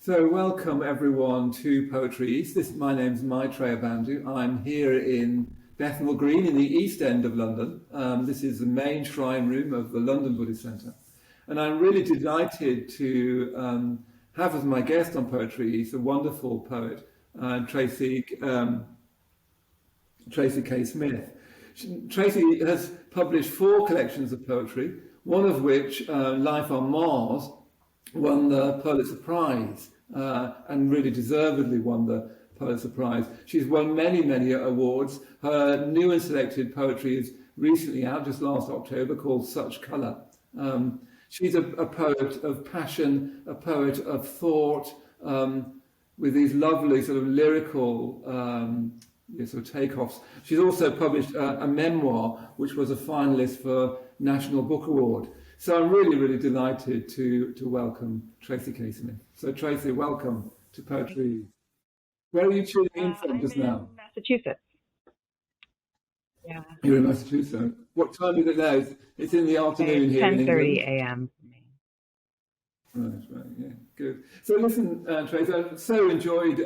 So welcome everyone to PoetryEast. My name's Maitreya Bandhu. I'm here in Bethnal Green in the East End of London. This is the main shrine room of the London Buddhist Centre. And I'm really delighted to have as my guest on PoetryEast a wonderful poet, Tracy K. Smith. Tracy has published 4 collections of poetry, one of which, Life on Mars, won the Pulitzer Prize and really deservedly won the Pulitzer Prize. She's won many, many awards. Her new and selected poetry is recently out, just last October, called Such Colour. She's a poet of passion, a poet of thought, with these lovely sort of lyrical sort of takeoffs. She's also published a memoir, which was a finalist for National Book Award. So I'm really, really delighted to welcome Tracy K. Smith. So Tracy, welcome to Poetry. Where are you tuning in from just now? I'm in Massachusetts. Yeah. You're in Massachusetts. What time is it now? It's in the afternoon here in England. 10:30 a.m. Right, yeah, good. So listen, Tracy, I've so enjoyed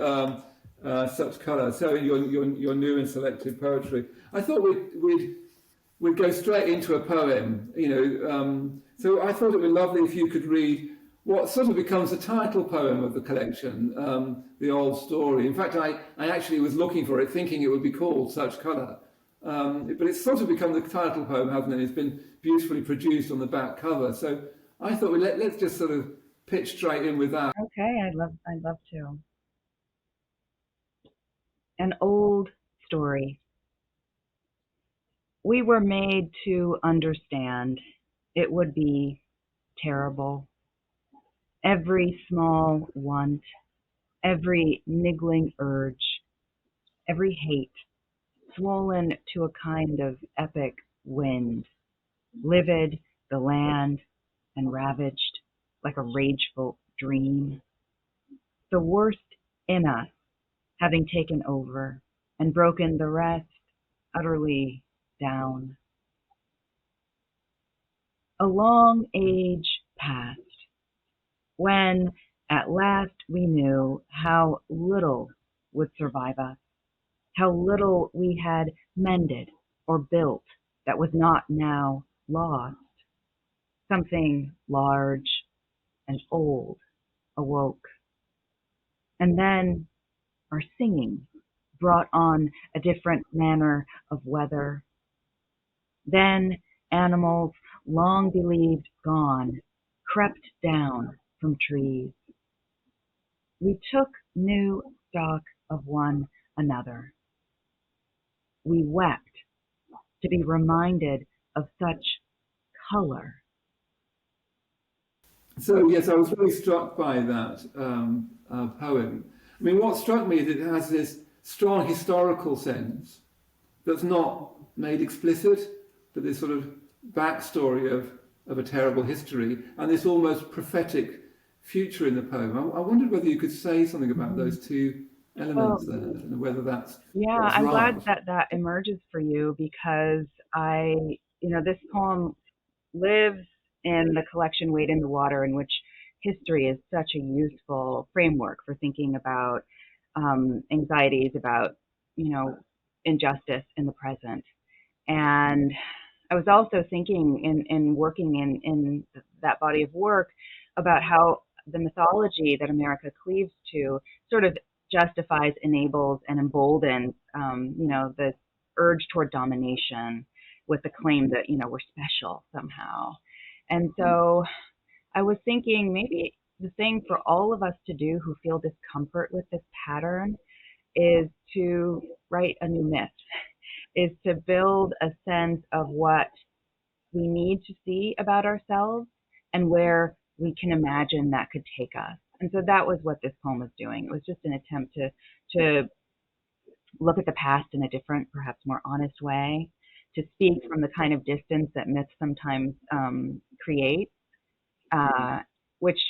Such Colour, so your new and selected poetry. I thought we'd go straight into a poem, so I thought it would be lovely if you could read what sort of becomes the title poem of the collection, The Old Story. In fact, I actually was looking for it, thinking it would be called Such Colour. But it's sort of become the title poem, hasn't it? It's been beautifully produced on the back cover. So I thought let's just sort of pitch straight in with that. Okay, I'd love to. An old story. We were made to understand it would be terrible. Every small want, every niggling urge, every hate, swollen to a kind of epic wind, livid the land and ravaged like a rageful dream. The worst in us having taken over and broken the rest utterly down. A long age passed when at last we knew how little would survive us, how little we had mended or built that was not now lost. Something large and old awoke. And then our singing brought on a different manner of weather. Then animals long believed gone crept down from trees. We took new stock of one another. We wept to be reminded of such color. So yes, I was really struck by that poem. I mean, what struck me is it has this strong historical sense that's not made explicit, but this sort of backstory of a terrible history and this almost prophetic future in the poem. I wondered whether you could say something about those two elements there, and whether that's I'm right. glad that emerges for you, because this poem lives in the collection Wade in the Water, in which history is such a useful framework for thinking about anxieties about injustice in the present. And I was also thinking in working in that body of work about how the mythology that America cleaves to sort of justifies, enables, and emboldens the urge toward domination with the claim that we're special somehow. And so I was thinking maybe the thing for all of us to do who feel discomfort with this pattern is to write a new myth, is to build a sense of what we need to see about ourselves and where we can imagine that could take us. And so that was what this poem was doing. It was just an attempt to look at the past in a different, perhaps more honest way, to speak from the kind of distance that myth sometimes creates, which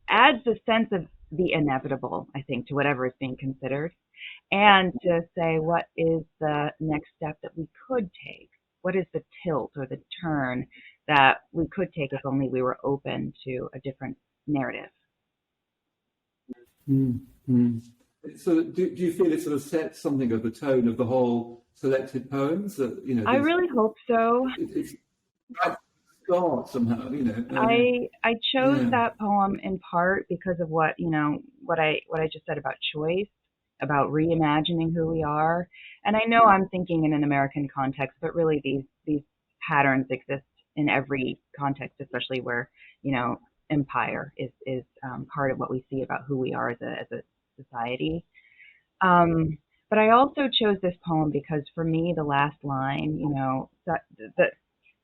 adds a sense of the inevitable, I think, to whatever is being considered, and to say what is the next step that we could take. What is the tilt or the turn that we could take if only we were open to a different narrative? Mm, mm. So do you feel it sort of sets something of the tone of the whole selected poems? That I really hope so. it's right from the start somehow. I chose Yeah. that poem in part because of what, what I just said about choice, about reimagining who we are. And I know I'm thinking in an American context, but really these patterns exist in every context, especially where, you know, empire is part of what we see about who we are as a society. Um, but I also chose this poem because for me, the last line, that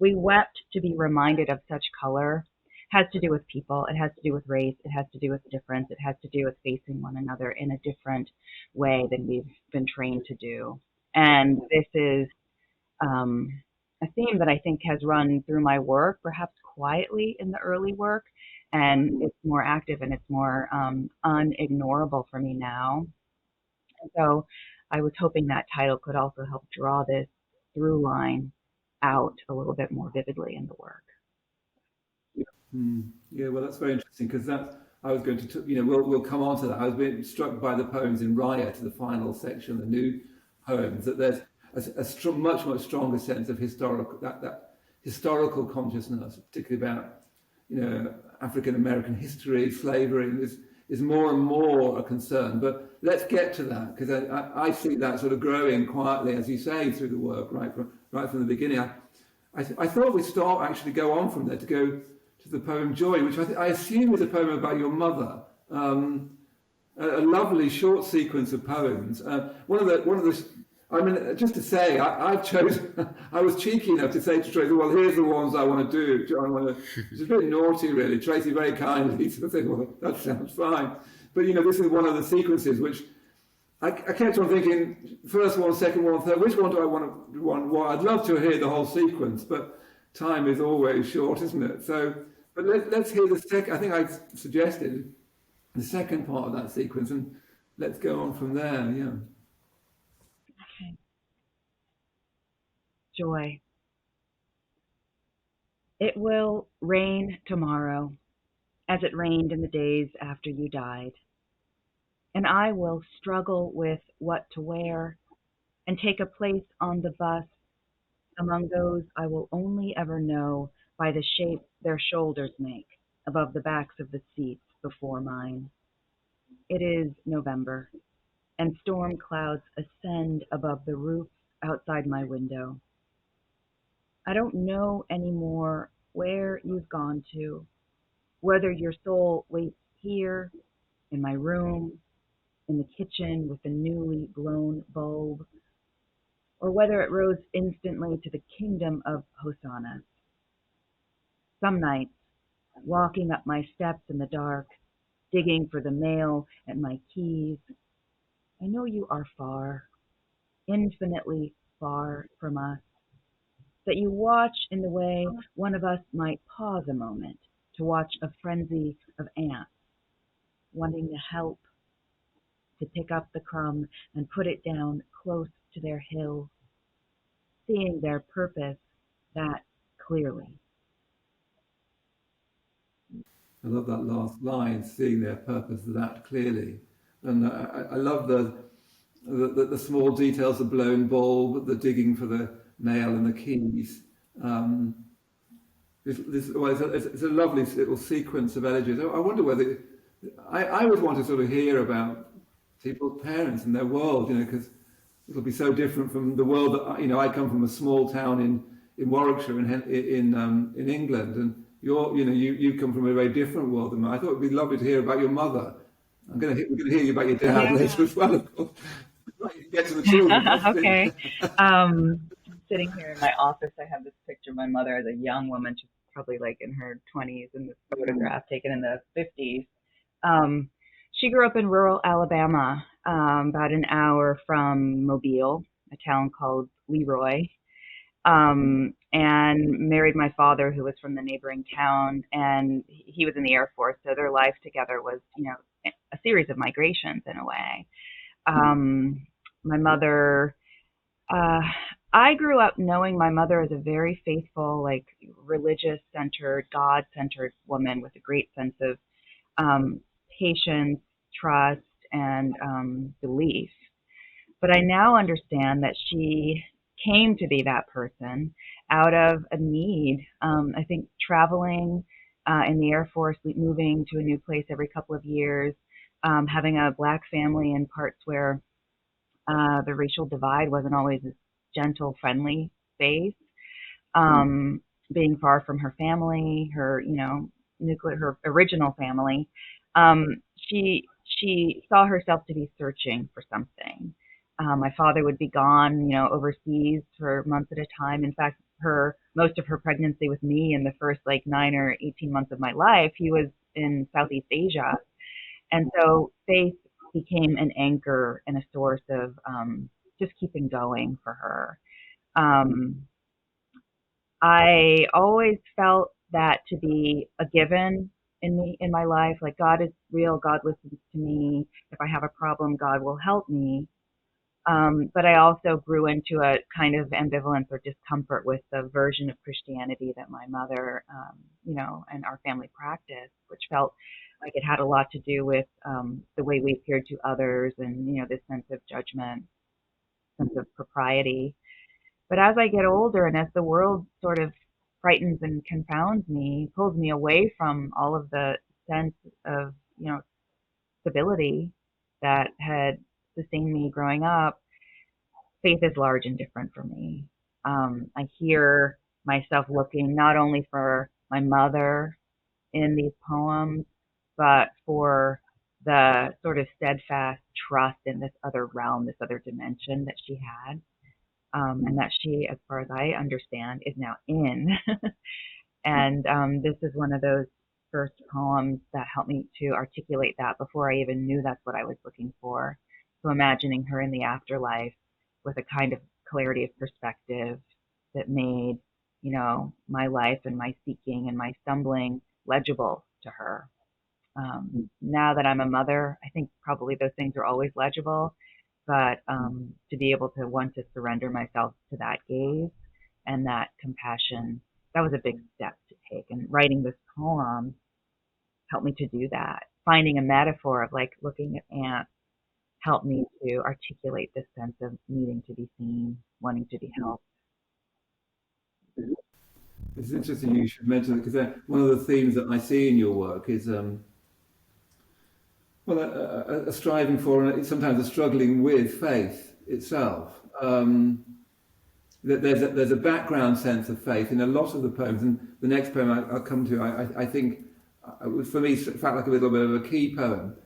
we wept to be reminded of such color has to do with people. It has to do with race. It has to do with difference. It has to do with facing one another in a different way than we've been trained to do. And this is um, a theme that I think has run through my work, perhaps quietly in the early work, and it's more active and it's more unignorable for me now. And so I was hoping that title could also help draw this through line out a little bit more vividly in the work. Mm. Yeah, well, that's very interesting because I was going to, we'll come on to that. I was being struck by the poems in Riot, the final section, the new poems, that there's much stronger sense of that historical consciousness, particularly about, African American history, slavery, is more and more a concern. But let's get to that because I see that sort of growing quietly, as you say, through the work right from the beginning. I thought we'd start actually go on from there to go to the poem Joy, which I assume is a poem about your mother. A lovely short sequence of poems. I mean, just to say, I've chosen. I was cheeky enough to say to Tracy, "Well, here's the ones I want to do." It's a bit naughty, really. Tracy very kindly sort of said, "Well, that sounds fine," but this is one of the sequences which I kept on thinking, first one, second one, third, which one do I want to want? Well, I'd love to hear the whole sequence, but time is always short, isn't it? So, but let's hear the second. I think I suggested the second part of that sequence, and let's go on from there. Yeah. Okay. Joy. It will rain tomorrow, as it rained in the days after you died, and I will struggle with what to wear and take a place on the bus among those I will only ever know by the shape their shoulders make above the backs of the seats before mine. It is November, and storm clouds ascend above the roofs outside my window. I don't know anymore where you've gone to, whether your soul waits here, in my room, in the kitchen with the newly blown bulb, or whether it rose instantly to the kingdom of hosannas. Some nights, walking up my steps in the dark, digging for the mail and my keys, I know you are far, infinitely far from us, that you watch in the way one of us might pause a moment to watch a frenzy of ants, wanting to help, to pick up the crumb and put it down close to their hill, seeing their purpose that clearly. I love that last line, seeing their purpose that clearly. And I love the small details, the blown bulb, the digging for the nail and the keys. Um, it's a lovely little sequence of elegies. I wonder whether I would want to sort of hear about people's parents and their world, because it'll be so different from the world that I come from a small town in Warwickshire in England, and you come from a very different world than mine. I thought it'd be lovely to hear about your mother. We're going to hear you about your dad later as well, of course. Right, get to the children. Okay. Sitting here in my office, I have this picture of my mother as a young woman. She's probably like in her 20s in this photograph taken in the 50s. Um, she grew up in rural Alabama, about an hour from Mobile, a town called Leroy, and married my father, who was from the neighboring town, and he was in the Air Force. So their life together was, a series of migrations in a way. My mother, uh, I grew up knowing my mother as a very faithful, like religious centered, God centered woman with a great sense of patience, trust, and belief. But I now understand that she came to be that person out of a need. I think traveling in the Air Force, moving to a new place every couple of years, having a Black family in parts where the racial divide wasn't always a gentle, friendly space, um, being far from her family, her, her original family. She saw herself to be searching for something. My father would be gone, overseas for months at a time. In fact, most of her pregnancy with me and the first like 9 or 18 months of my life, he was in Southeast Asia. And so faith became an anchor and a source of just keeping going for her. Um, I always felt that to be a given in my life. Like, God is real, God listens to me. If I have a problem, God will help me. But I also grew into a kind of ambivalence or discomfort with the version of Christianity that my mother, and our family practiced, which felt like it had a lot to do with the way we appeared to others, and this sense of judgment, sense of propriety. But as I get older and as the world sort of frightens and confounds me, pulls me away from all of the sense of, stability that had sustained me growing up, faith is large and different for me. I hear myself looking not only for my mother in these poems, but for the sort of steadfast trust in this other realm, this other dimension that she had, and that she, as far as I understand, is now in. And this is one of those first poems that helped me to articulate that before I even knew that's what I was looking for. So imagining her in the afterlife with a kind of clarity of perspective that made, my life and my seeking and my stumbling legible to her. Now that I'm a mother, I think probably those things are always legible, but to be able to want to surrender myself to that gaze and that compassion, that was a big step to take. And writing this poem helped me to do that. Finding a metaphor of like looking at ants helped me to articulate this sense of needing to be seen, wanting to be helped. It's interesting you should mention it, because one of the themes that I see in your work is a striving for, and sometimes a struggling with faith itself. There's a background sense of faith in a lot of the poems, and the next poem I'll come to, I think, for me, felt like a little bit of a key poem.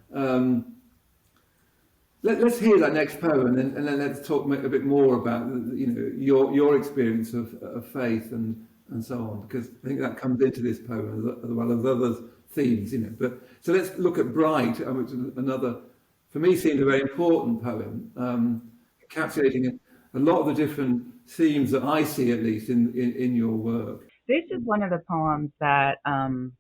Let's hear that next poem, and then let's talk a bit more about your experience of faith and so on, because I think that comes into this poem as well as other themes. But so let's look at Bright, which is another, for me, seemed a very important poem, encapsulating a lot of the different themes that I see, at least in your work. This is one of the poems that I've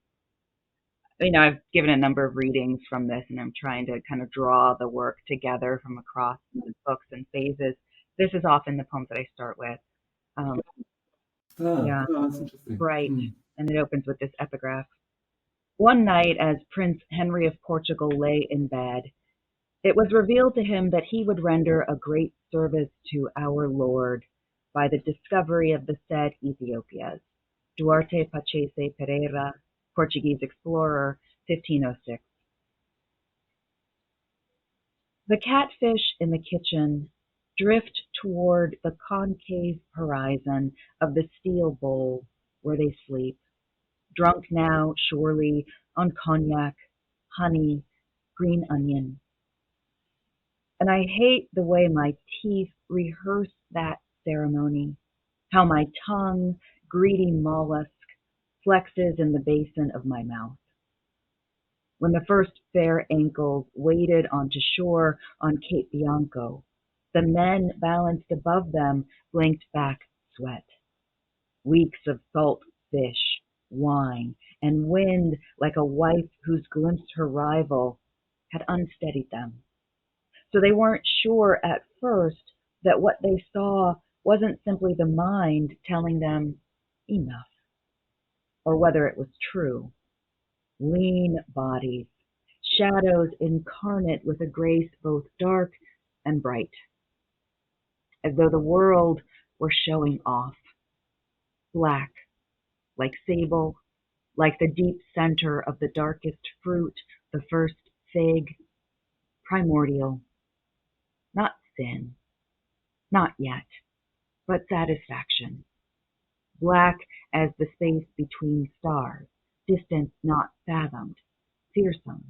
given a number of readings from this, and I'm trying to kind of draw the work together from across the books and phases. This is often the poems that I start with. Yeah, that's interesting. Bright, and it opens with this epigraph. One night, as Prince Henry of Portugal lay in bed, it was revealed to him that he would render a great service to our Lord by the discovery of the said Ethiopias. Duarte Pacheco Pereira, Portuguese explorer, 1506. The catfish in the kitchen drift toward the concave horizon of the steel bowl where they sleep, drunk now, surely, on cognac, honey, green onion. And I hate the way my teeth rehearse that ceremony, how my tongue, greedy mollusk, flexes in the basin of my mouth. When the first fair ankles waded onto shore on Cape Bianco, the men balanced above them blinked back sweat. Weeks of salt fish, wine, and wind like a wife who's glimpsed her rival had unsteadied them. So they weren't sure at first that what they saw wasn't simply the mind telling them enough, or whether it was true. Lean bodies, shadows incarnate with a grace both dark and bright, as though the world were showing off, black, like sable, like the deep center of the darkest fruit, the first fig, primordial, not sin, not yet, but satisfaction, black as the space between stars, distance not fathomed, fearsome,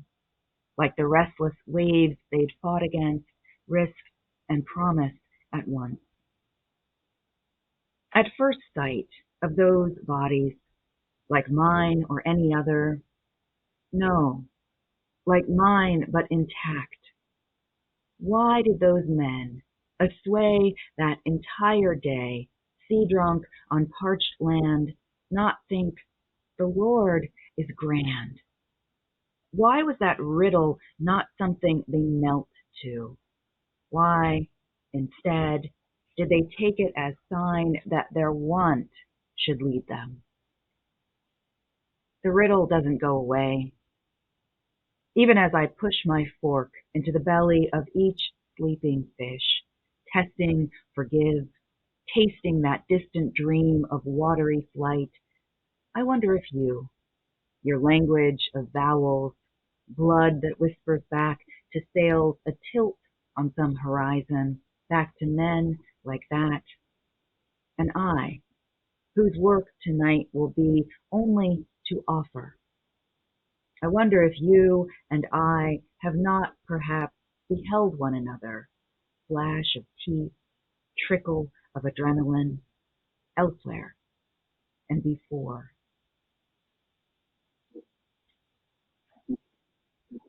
like the restless waves they'd fought against, risked, and promised at once. At first sight of those bodies, like mine or any other, no, like mine but intact, why did those men, asway that entire day, sea-drunk on parched land, not think the Lord is grand? Why was that riddle not something they knelt to? Why, instead, did they take it as sign that their want should lead them? The riddle doesn't go away. Even as I push my fork into the belly of each sleeping fish, testing, forgive, tasting that distant dream of watery flight, I wonder if you, your language of vowels, blood that whispers back to sails atilt on some horizon, back to men like that, and I, whose work tonight will be only to offer. I wonder if you and I have not perhaps beheld one another, flash of teeth, trickle of adrenaline, elsewhere and before.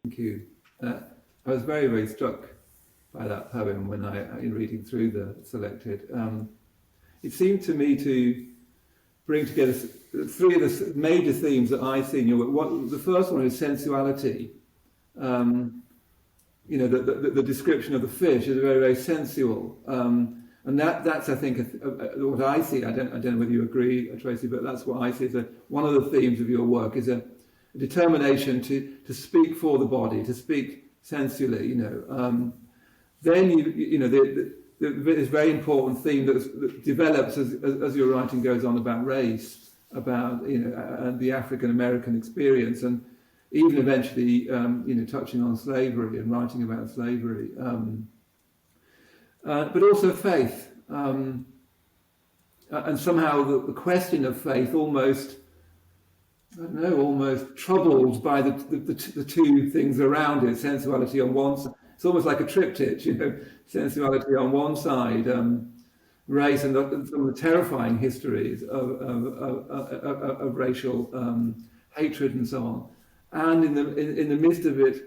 Thank you. I was very, very struck by that poem when in reading through the selected. It seemed to me to bring together three of the major themes that I see in your work. The first one is sensuality. The description of the fish is very, very sensual. And that's I think, what I see. I don't know whether you agree, Tracy, but that's what I see as one of the themes of your work is a determination to speak for the body, to speak sensually. Then this very important theme that develops as your writing goes on about race, about and the African American experience, and even eventually touching on slavery and writing about slavery, but also faith, and somehow the question of faith almost troubled by the two things around it, sensuality on one side. It's almost like a triptych, sensuality on one side, race and some of the terrifying histories of racial hatred and so on, and in the midst of it,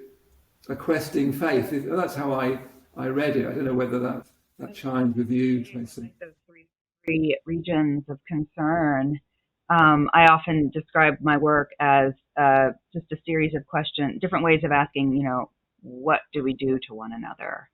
a questing faith. That's how I read it. I don't know whether that chimes with you, Tracy. Like those three regions of concern. I often describe my work as just a series of questions, different ways of asking, what do we do to one another?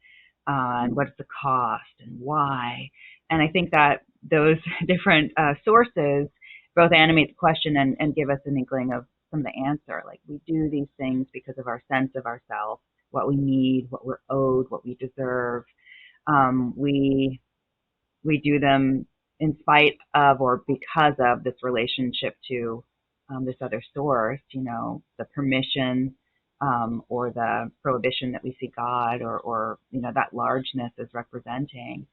And what's the cost and why? And I think that those different sources both animate the question and give us an inkling of some of the answer. Like, we do these things because of our sense of ourselves, what we need, what we're owed, what we deserve. We do them in spite of or because of this relationship to this other source, the permission or the prohibition that we see God or that largeness is representing.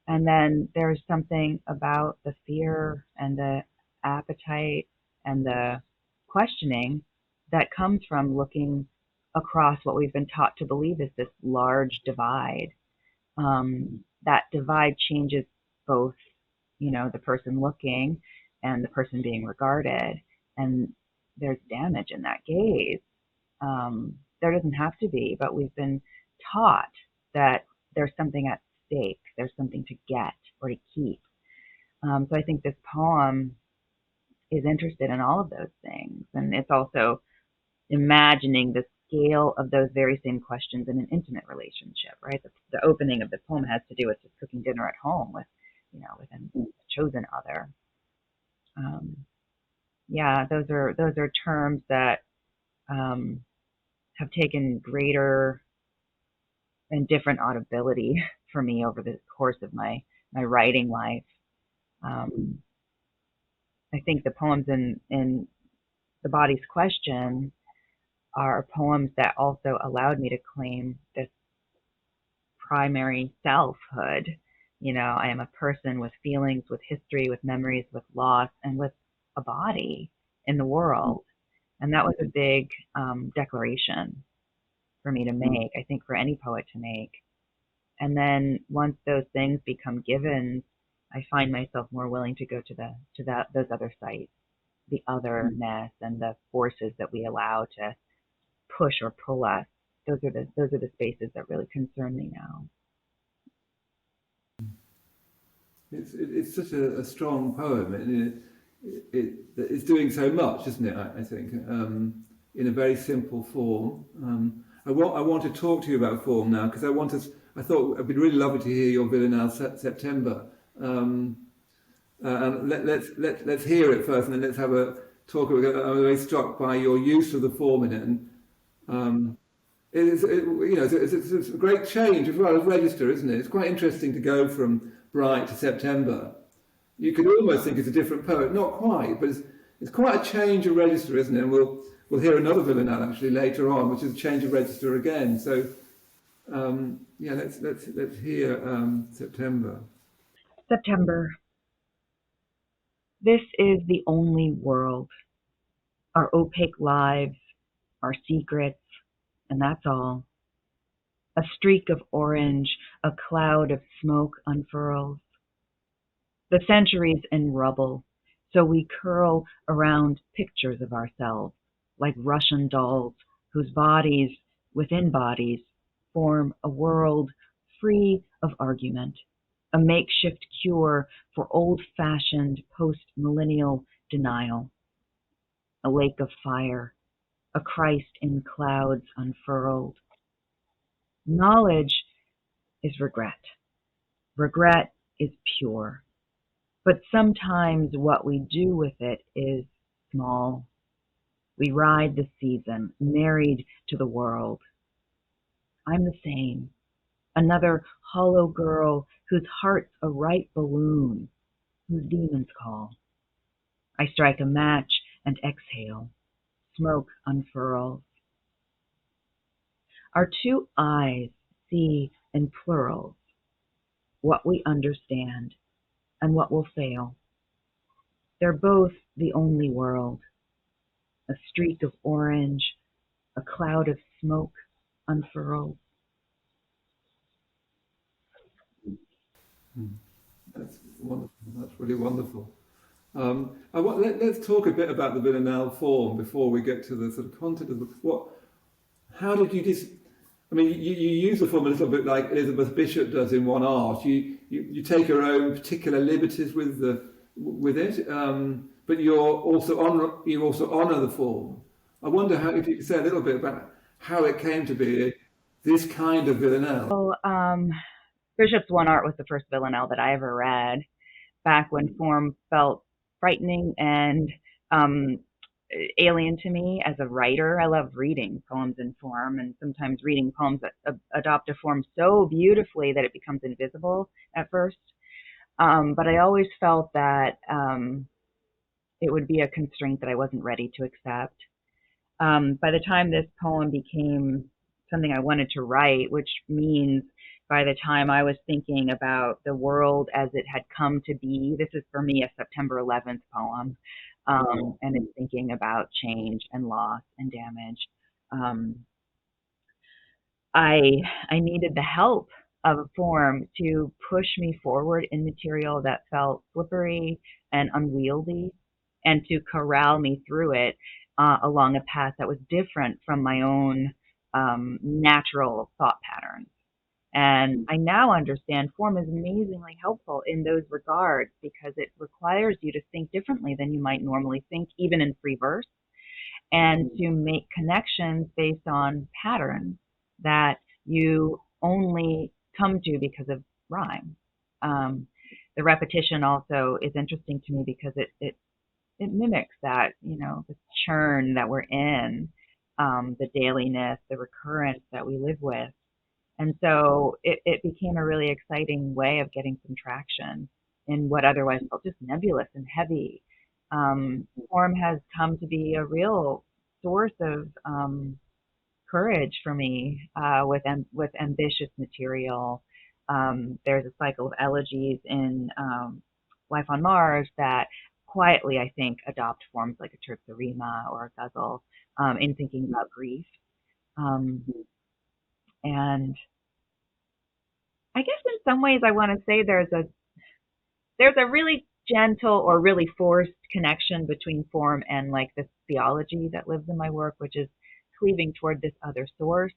And then there's something about the fear and the appetite and the questioning that comes from looking across what we've been taught to believe is this large divide. That divide changes both, the person looking and the person being regarded. And there's damage in that gaze. There doesn't have to be, but we've been taught that there's something at stake. There's something to get or to keep. So I think this poem is interested in all of those things. And it's also imagining the scale of those very same questions in an intimate relationship, right? The opening of the poem has to do with just cooking dinner at home with a chosen other. Those are terms that have taken greater and different audibility for me over the course of my writing life. I think the poems in The Body's Question are poems that also allowed me to claim this primary selfhood. You know, I am a person with feelings, with history, with memories, with loss, and with a body in the world. And that was a big declaration for me to make, I think for any poet to make. And then once those things become givens, I find myself more willing to go to those other sites, the otherness and the forces that we allow to push or pull us. Those are the spaces that really concern me now. It's such a strong poem, and it's doing so much, isn't it? I think in a very simple form. I want to talk to you about form now because I thought it'd be really lovely to hear your villanelle September. And let's hear it first, and then let's have a talk. I'm very struck by your use of the form in it, and it's a great change as well as register, isn't it? It's quite interesting to go from Bright to September. You could almost think it's a different poet, not quite, but it's quite a change of register, isn't it? And we'll hear another villanelle actually later on, which is a change of register again. So let's hear September. September. This is the only world. Our opaque lives, our secrets, and that's all. A streak of orange, a cloud of smoke unfurls. The centuries in rubble, so we curl around pictures of ourselves, like Russian dolls whose bodies within bodies form a world free of argument, a makeshift cure for old-fashioned post-millennial denial. A lake of fire, a Christ in clouds unfurled. Knowledge is regret. Regret is pure. But sometimes what we do with it is small. We ride the season, married to the world. I'm the same. Another hollow girl whose heart's a ripe balloon, whose demons call. I strike a match and exhale. Smoke unfurls. Our two eyes see in plurals what we understand and what will fail. They're both the only world. A streak of orange, a cloud of smoke unfurled. That's wonderful. That's really wonderful. Let's talk a bit about the villanelle form before we get to the sort of content of the what. How did you I mean, you use the form a little bit like Elizabeth Bishop does in One Art. You take your own particular liberties with it, but you also honour the form. I wonder if you could say a little bit about how it came to be this kind of villanelle. Well, Bishop's One Art was the first villanelle that I ever read, back when form felt frightening and alien to me as a writer. I love reading poems in form, and sometimes reading poems that adopt a form so beautifully that it becomes invisible at first. But I always felt that it would be a constraint that I wasn't ready to accept. By the time this poem became something I wanted to write, which means by the time I was thinking about the world as it had come to be, this is for me a September 11th poem, and it's thinking about change and loss and damage. I needed the help of a form to push me forward in material that felt slippery and unwieldy, and to corral me through it along a path that was different from my own natural thought patterns. And I now understand form is amazingly helpful in those regards because it requires you to think differently than you might normally think, even in free verse, and to make connections based on patterns that you only come to because of rhyme. The repetition also is interesting to me because it mimics that, the churn that we're in. the dailiness, the recurrence that we live with. And so it became a really exciting way of getting some traction in what otherwise felt just nebulous and heavy. Form has come to be a real source of courage for me with ambitious material. There's a cycle of elegies in Life on Mars that quietly, I think, adopt forms like a terza rima or a ghazal in thinking about grief. And I guess in some ways I want to say there's a really gentle or really forced connection between form and like this theology that lives in my work, which is cleaving toward this other source.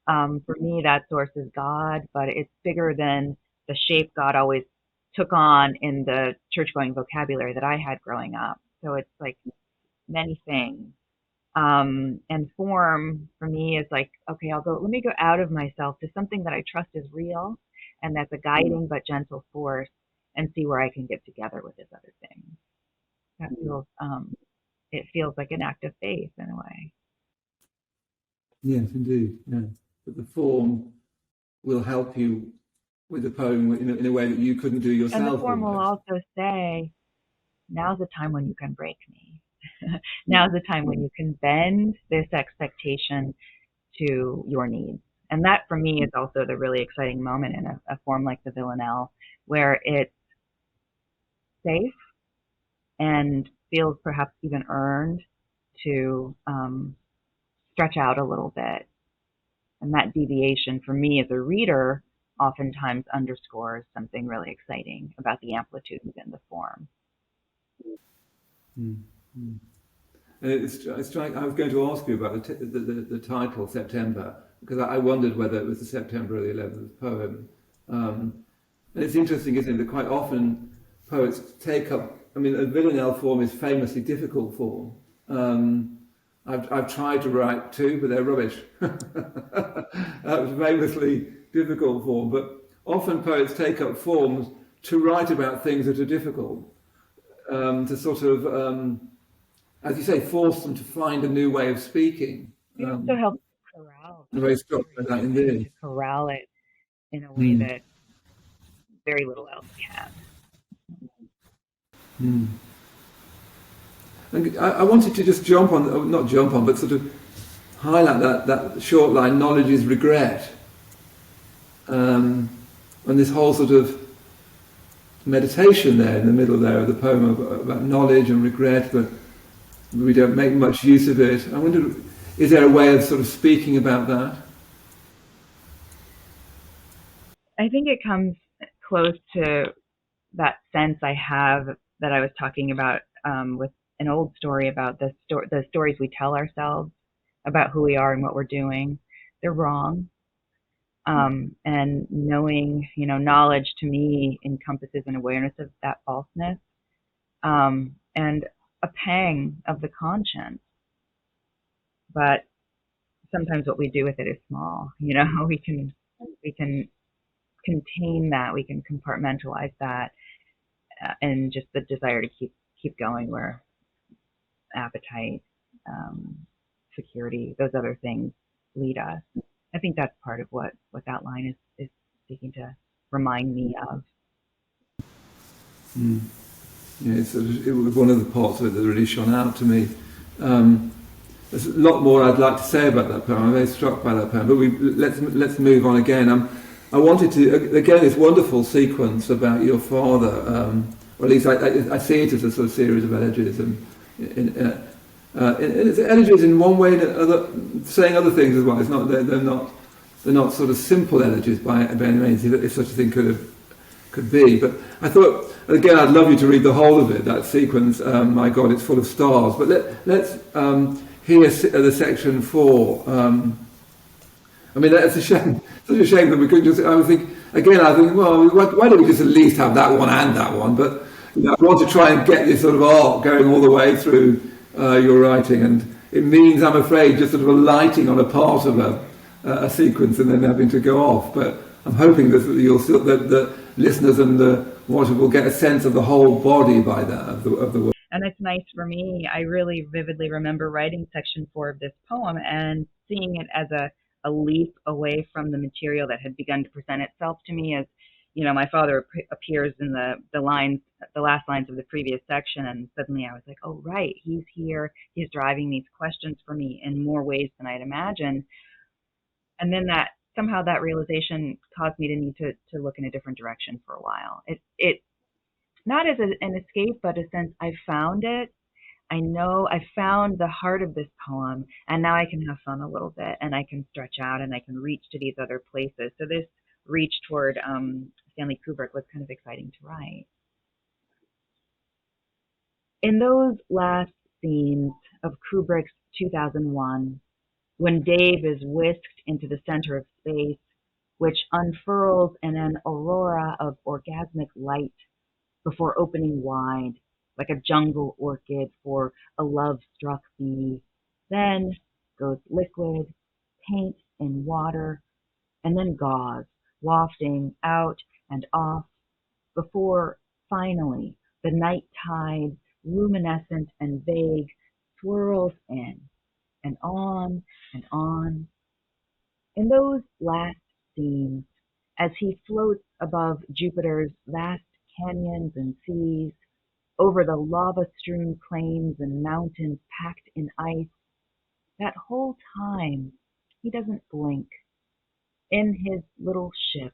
For me, that source is God, but it's bigger than the shape God always took on in the church-going vocabulary that I had growing up. So it's like many things. And form for me is like, okay, let me go out of myself to something that I trust is real and that's a guiding but gentle force and see where I can get together with this other thing. That feels, it feels like an act of faith in a way. Yes, indeed. Yeah. But the form will help you with the poem in a way that you couldn't do yourself. And the form will also say, now's the time when you can break me. Now's the time when you can bend this expectation to your needs. And that for me is also the really exciting moment in a form like the villanelle, where it's safe and feels perhaps even earned to stretch out a little bit. And that deviation for me as a reader oftentimes underscores something really exciting about the amplitude within the form. Mm-hmm. It's I was going to ask you about the title, September, because I wondered whether it was the September the 11th poem. And it's interesting, isn't it, that quite often poets take up, I mean, a villanelle form is famously difficult form. I've tried to write too, but they're rubbish. That was famously difficult form, but often poets take up forms to write about things that are difficult, to sort of, as you say, force them to find a new way of speaking. It also helps corral. Very struck by that indeed. To corral it in a way that very little else can. And I wanted to just not jump on, but sort of highlight that short line, knowledge is regret. And this whole sort of meditation there in the middle there of the poem about knowledge and regret, but we don't make much use of it. I wonder, is there a way of sort of speaking about that? I think it comes close to that sense I have that I was talking about with an old story about the stories we tell ourselves about who we are and what we're doing. They're wrong. And knowing, knowledge to me encompasses an awareness of that falseness and a pang of the conscience. But sometimes what we do with it is small. We can contain that, we can compartmentalize that, and just the desire to keep going where appetite, security, those other things lead us. I think that's part of what that line is seeking to remind me of. Yeah, it was one of the parts of it that really shone out to me. There's a lot more I'd like to say about that poem. I'm very struck by that poem, but let's move on again. I wanted to, again, this wonderful sequence about your father, or at least I see it as a sort of series of elegies, and it's elegies in one way, saying other things as well. It's not they're not sort of simple elegies by any means, if such a thing could be. But I thought, again, I'd love you to read the whole of it. That sequence, my God, it's full of stars. But let's hear the section 4. I mean, that's a shame. Such a shame that we couldn't just. I think, well, why don't we just at least have that one and that one? But I want to try and get this sort of arc going all the way through your writing, and it means, I'm afraid, just sort of a lighting on a part of a sequence and then having to go off. But I'm hoping that the listeners and the watcher will get a sense of the whole body by that of the work. And it's nice for me. I really vividly remember writing section 4 of this poem and seeing it as a leap away from the material that had begun to present itself to me as, my father appears in the lines, the last lines of the previous section, and suddenly I was like, oh, right, he's here. He's driving these questions for me in more ways than I'd imagined. And then somehow that realization caused me to need to look in a different direction for a while. It not as an escape, but a sense I found it. I know I found the heart of this poem, and now I can have fun a little bit, and I can stretch out, and I can reach to these other places. So this reach toward Stanley Kubrick was kind of exciting to write. In those last scenes of Kubrick's 2001, when Dave is whisked into the center of space, which unfurls in an aurora of orgasmic light before opening wide, like a jungle orchid for a love-struck bee, then goes liquid, paint in water, and then gauze, wafting out and off, before finally the night tide, luminescent and vague, swirls in, and on and on. In those last scenes, as he floats above Jupiter's vast canyons and seas, over the lava-strewn plains and mountains packed in ice, that whole time he doesn't blink. In his little ship,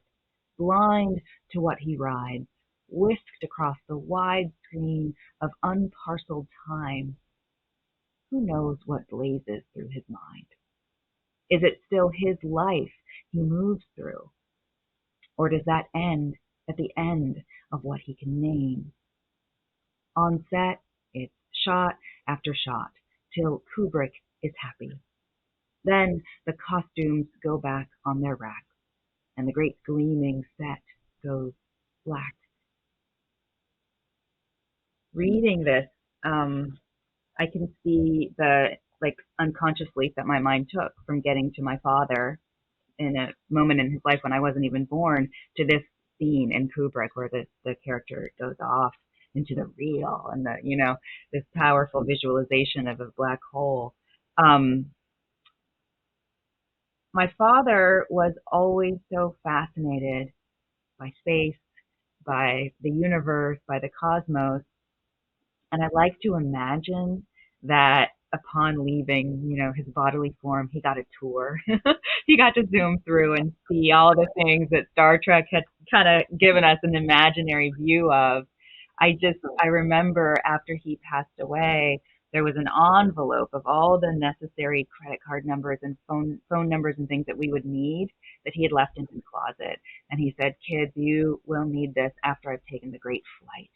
blind to what he rides, whisked across the wide screen of unparceled time, who knows what blazes through his mind? Is it still his life he moves through? Or does that end at the end of what he can name? On set, it's shot after shot till Kubrick is happy. Then the costumes go back on their racks, and the great gleaming set goes black. Reading this, I can see the unconscious leap that my mind took from getting to my father in a moment in his life when I wasn't even born to this scene in Kubrick where the character goes off into the real and this powerful visualization of a black hole. My father was always so fascinated by space, by the universe, by the cosmos, and I like to imagine that upon leaving, his bodily form, he got a tour. He got to zoom through and see all the things that Star Trek had kind of given us an imaginary view of. I remember after he passed away, there was an envelope of all the necessary credit card numbers and phone numbers and things that we would need that he had left in his closet. And he said, kids, you will need this after I've taken the great flight.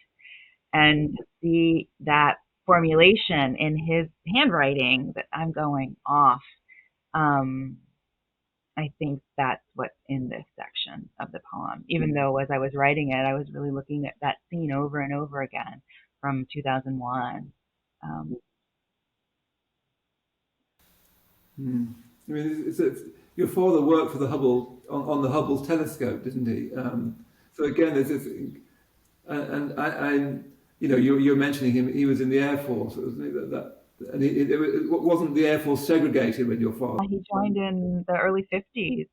And to see that formulation in his handwriting that I'm going off, I think that's what's in this section of the poem. Even though as I was writing it, I was really looking at that scene over and over again from 2001. I mean, your father worked for the Hubble on the Hubble telescope, didn't he? So again, there's this, and you're mentioning him. He was in the Air Force, wasn't he? And wasn't the Air Force segregated when your father? He joined in the early 50s.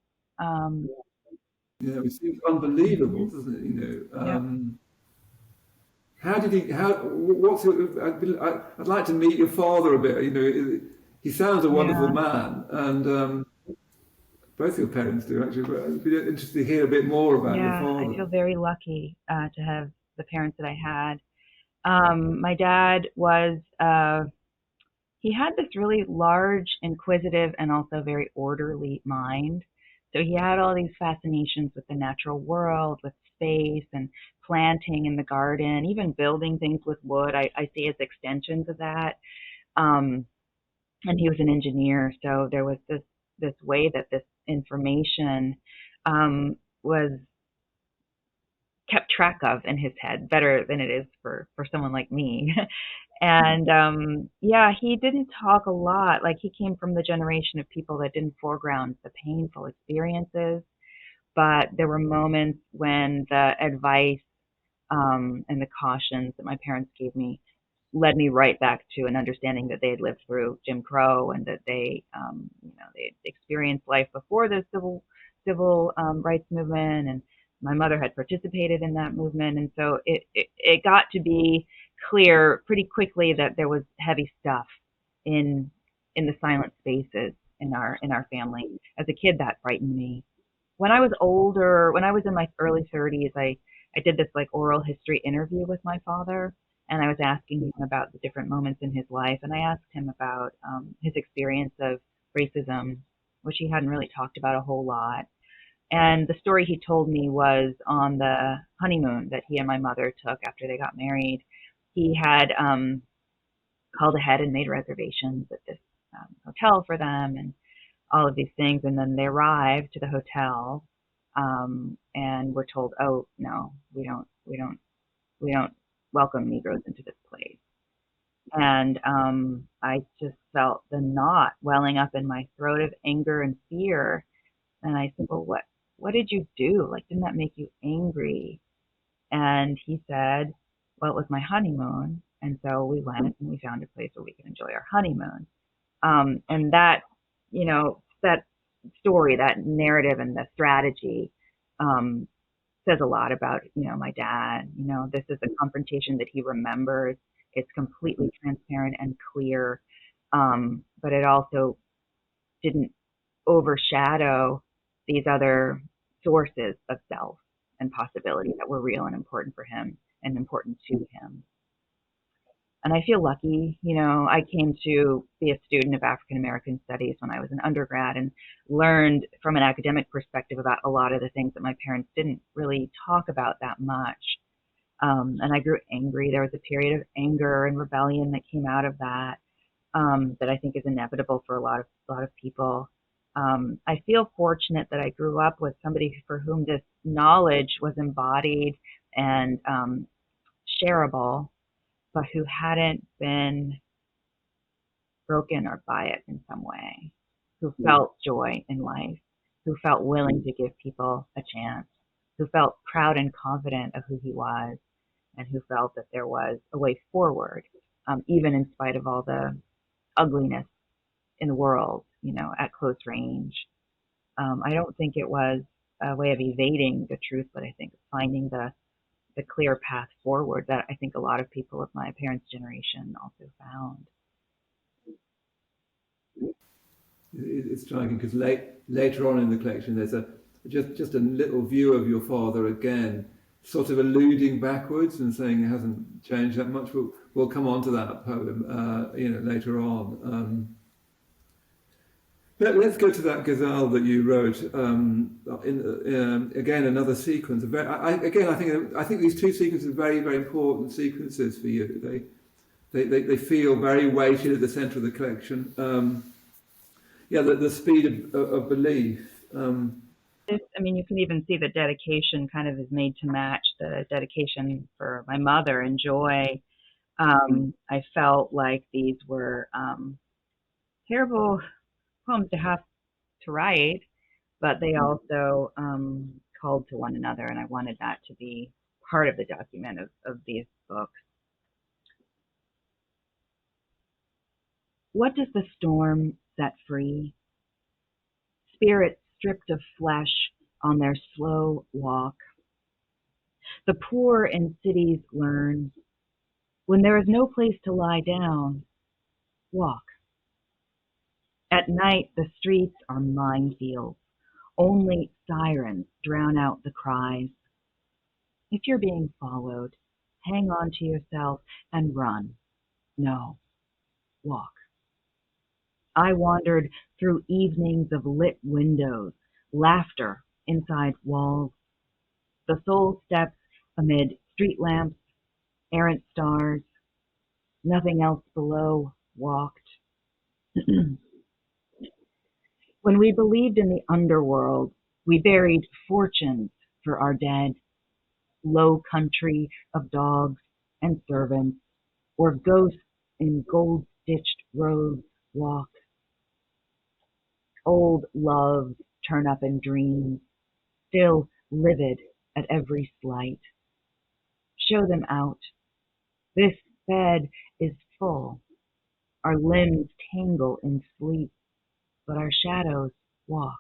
It seems unbelievable, doesn't it? Yeah. How did he? I'd like to meet your father a bit. He sounds a wonderful man, and both your parents do actually. But I'd be interested to hear a bit more about your father. I feel very lucky to have the parents that I had. My dad was. He had this really large, inquisitive, and also very orderly mind. So he had all these fascinations with the natural world, with space, and planting in the garden, even building things with wood. I see as extensions of that. And he was an engineer, so there was this way that this information was kept track of in his head better than it is for someone like me. And he didn't talk a lot. Like, he came from the generation of people that didn't foreground the painful experiences, but there were moments when the advice and the cautions that my parents gave me led me right back to an understanding that they had lived through Jim Crow and that they, they had experienced life before the civil rights movement, and my mother had participated in that movement, and so it got to be clear pretty quickly that there was heavy stuff in the silent spaces in our family. As a kid, that frightened me. When I was older, when I was in my early 30s, I did this like oral history interview with my father, and I was asking him about the different moments in his life, and I asked him about his experience of racism, which he hadn't really talked about a whole lot. And the story he told me was on the honeymoon that he and my mother took after they got married. He had called ahead and made reservations at this hotel for them, and all of these things. And then they arrived to the hotel, and were told, "Oh no, we don't welcome Negroes into this place." And I just felt the knot welling up in my throat of anger and fear. And I said, "Well, what did you do? Like, didn't that make you angry?" And he said, "Well, it was my honeymoon, and so we went and we found a place where we could enjoy our honeymoon." And that, that story, that narrative, and the strategy um, says a lot about, my dad. This is a confrontation that he remembers. It's completely transparent and clear, but it also didn't overshadow these other sources of self and possibility that were real and important for him and important to him. And I feel lucky, I came to be a student of African American studies when I was an undergrad and learned from an academic perspective about a lot of the things that my parents didn't really talk about that much. And I grew angry. There was a period of anger and rebellion that came out of that, that I think is inevitable for a lot of people. I feel fortunate that I grew up with somebody for whom this knowledge was embodied and shareable, but who hadn't been broken or by it in some way, who felt joy in life, who felt willing to give people a chance, who felt proud and confident of who he was, and who felt that there was a way forward, even in spite of all the ugliness in the world, at close range. I don't think it was a way of evading the truth, but I think finding the clear path forward that I think a lot of people of my parents' generation also found. It's striking because later on in the collection, there's just a little view of your father again, sort of alluding backwards and saying it hasn't changed that much. We'll come on to that poem, later on. Let's go to that ghazal that you wrote. Again, another sequence. I think these two sequences are very, very important sequences for you. They feel very weighted at the centre of the collection. The speed of belief. You can even see the dedication kind of is made to match the dedication for my mother and Joy. I felt like these were terrible poems to have to write, but they also called to one another, and I wanted that to be part of the document of these books. What does the storm set free? Spirits stripped of flesh on their slow walk. The poor in cities learn, when there is no place to lie down, walk. At night, the streets are minefields. Only sirens drown out the cries. If you're being followed, hang on to yourself and run. No, walk. I wandered through evenings of lit windows, laughter inside walls. The soul steps amid street lamps, errant stars. Nothing else below walked. When we believed in the underworld, we buried fortunes for our dead. Low country of dogs and servants, or ghosts in gold-stitched robes walk. Old loves turn up in dreams, still livid at every slight. Show them out. This bed is full. Our limbs tangle in sleep, but our shadows walk.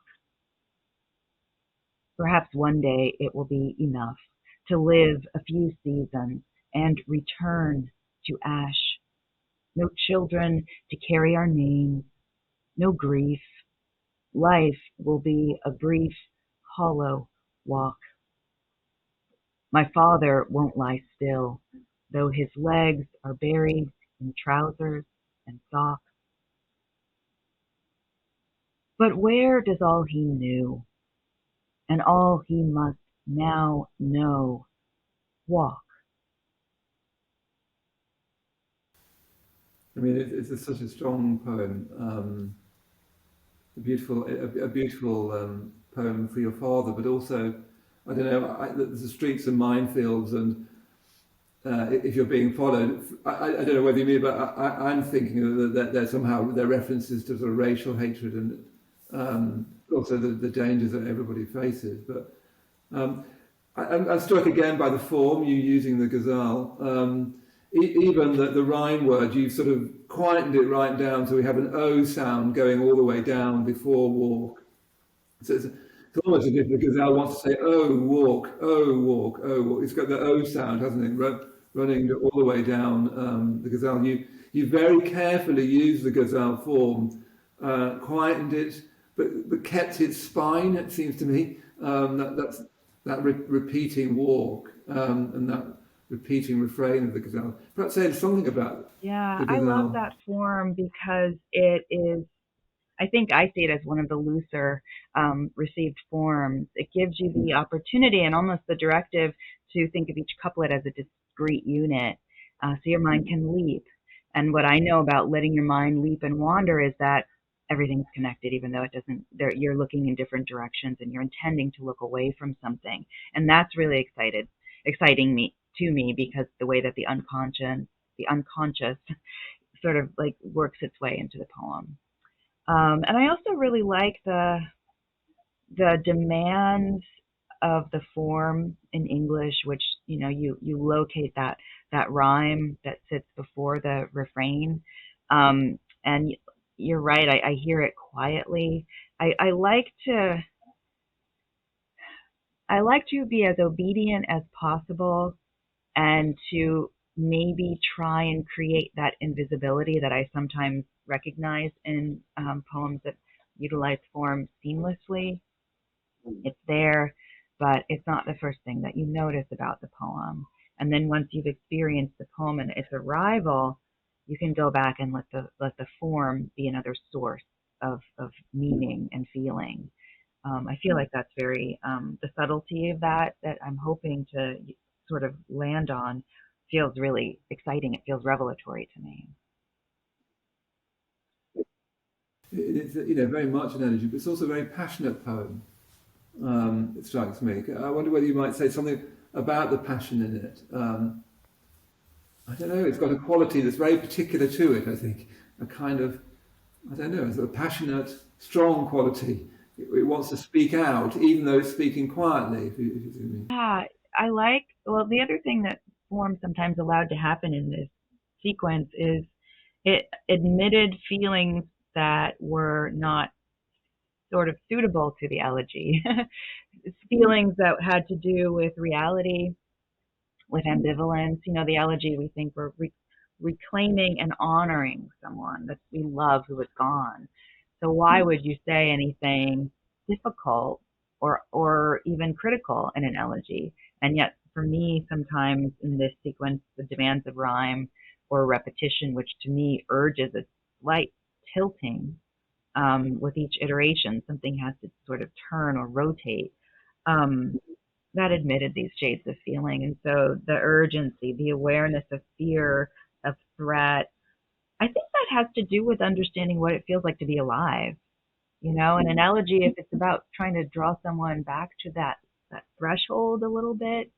Perhaps one day it will be enough to live a few seasons and return to ash. No children to carry our names, no grief. Life will be a brief, hollow walk. My father won't lie still, though his legs are buried in trousers and socks. But where does all he knew and all he must now know walk? I mean, such a strong poem. A beautiful poem for your father, but also, I don't know, the streets are minefields, and if you're being followed, I don't know whether you mean, but I'm thinking that there's somehow there are references to sort of racial hatred and also the dangers that everybody faces. But I'm struck again by the form you using the ghazal. Even the rhyme word, you've sort of quietened it right down, so we have an O sound going all the way down before walk. So it's almost as if the ghazal wants to say, oh, walk, oh, walk, oh, walk. It's got the O sound, hasn't it, running all the way down the ghazal. You very carefully used the ghazal form, quietened it, but kept its spine, it seems to me. That repeating walk and that repeating refrain of the ghazal. Perhaps say something about Yeah, the I love ghazal. that form because it is, I think I see it as one of the looser received forms. It gives you the opportunity and almost the directive to think of each couplet as a discrete unit, so your mind can leap. And what I know about letting your mind leap and wander is that everything's connected, even though it doesn't. You're looking in different directions and you're intending to look away from something, and that's really exciting me to me because the way that the unconscious, sort of like works its way into the poem. And I also really like the demands of the form in English, which you locate that rhyme that sits before the refrain, and you're right. I hear it quietly. I like to be as obedient as possible and to maybe try and create that invisibility that I sometimes recognize in poems that utilize form seamlessly. It's there, but it's not the first thing that you notice about the poem. And then once you've experienced the poem and its arrival, you can go back and let the form be another source of meaning and feeling. I feel like that's very the subtlety of that I'm hoping to sort of land on feels really exciting. It feels revelatory to me. It's very much an energy, but it's also a very passionate poem. It strikes me. I wonder whether you might say something about the passion in it. I don't know. It's got a quality that's very particular to it. I think a kind of, I don't know, it's a passionate, strong quality. It wants to speak out, even though it's speaking quietly. If you see what I mean. Yeah, I like. Well, the other thing that form sometimes allowed to happen in this sequence is it admitted feelings that were not sort of suitable to the elegy. Feelings that had to do with reality, with ambivalence. The elegy, we think we're reclaiming and honoring someone that we love who is gone. So why would you say anything difficult or even critical in an elegy? And yet, for me, sometimes in this sequence, the demands of rhyme or repetition, which to me urges a slight tilting with each iteration, something has to sort of turn or rotate. Um, that admitted these shades of feeling. And so the urgency, the awareness of fear, of threat, I think that has to do with understanding what it feels like to be alive. An analogy, if it's about trying to draw someone back to that threshold a little bit,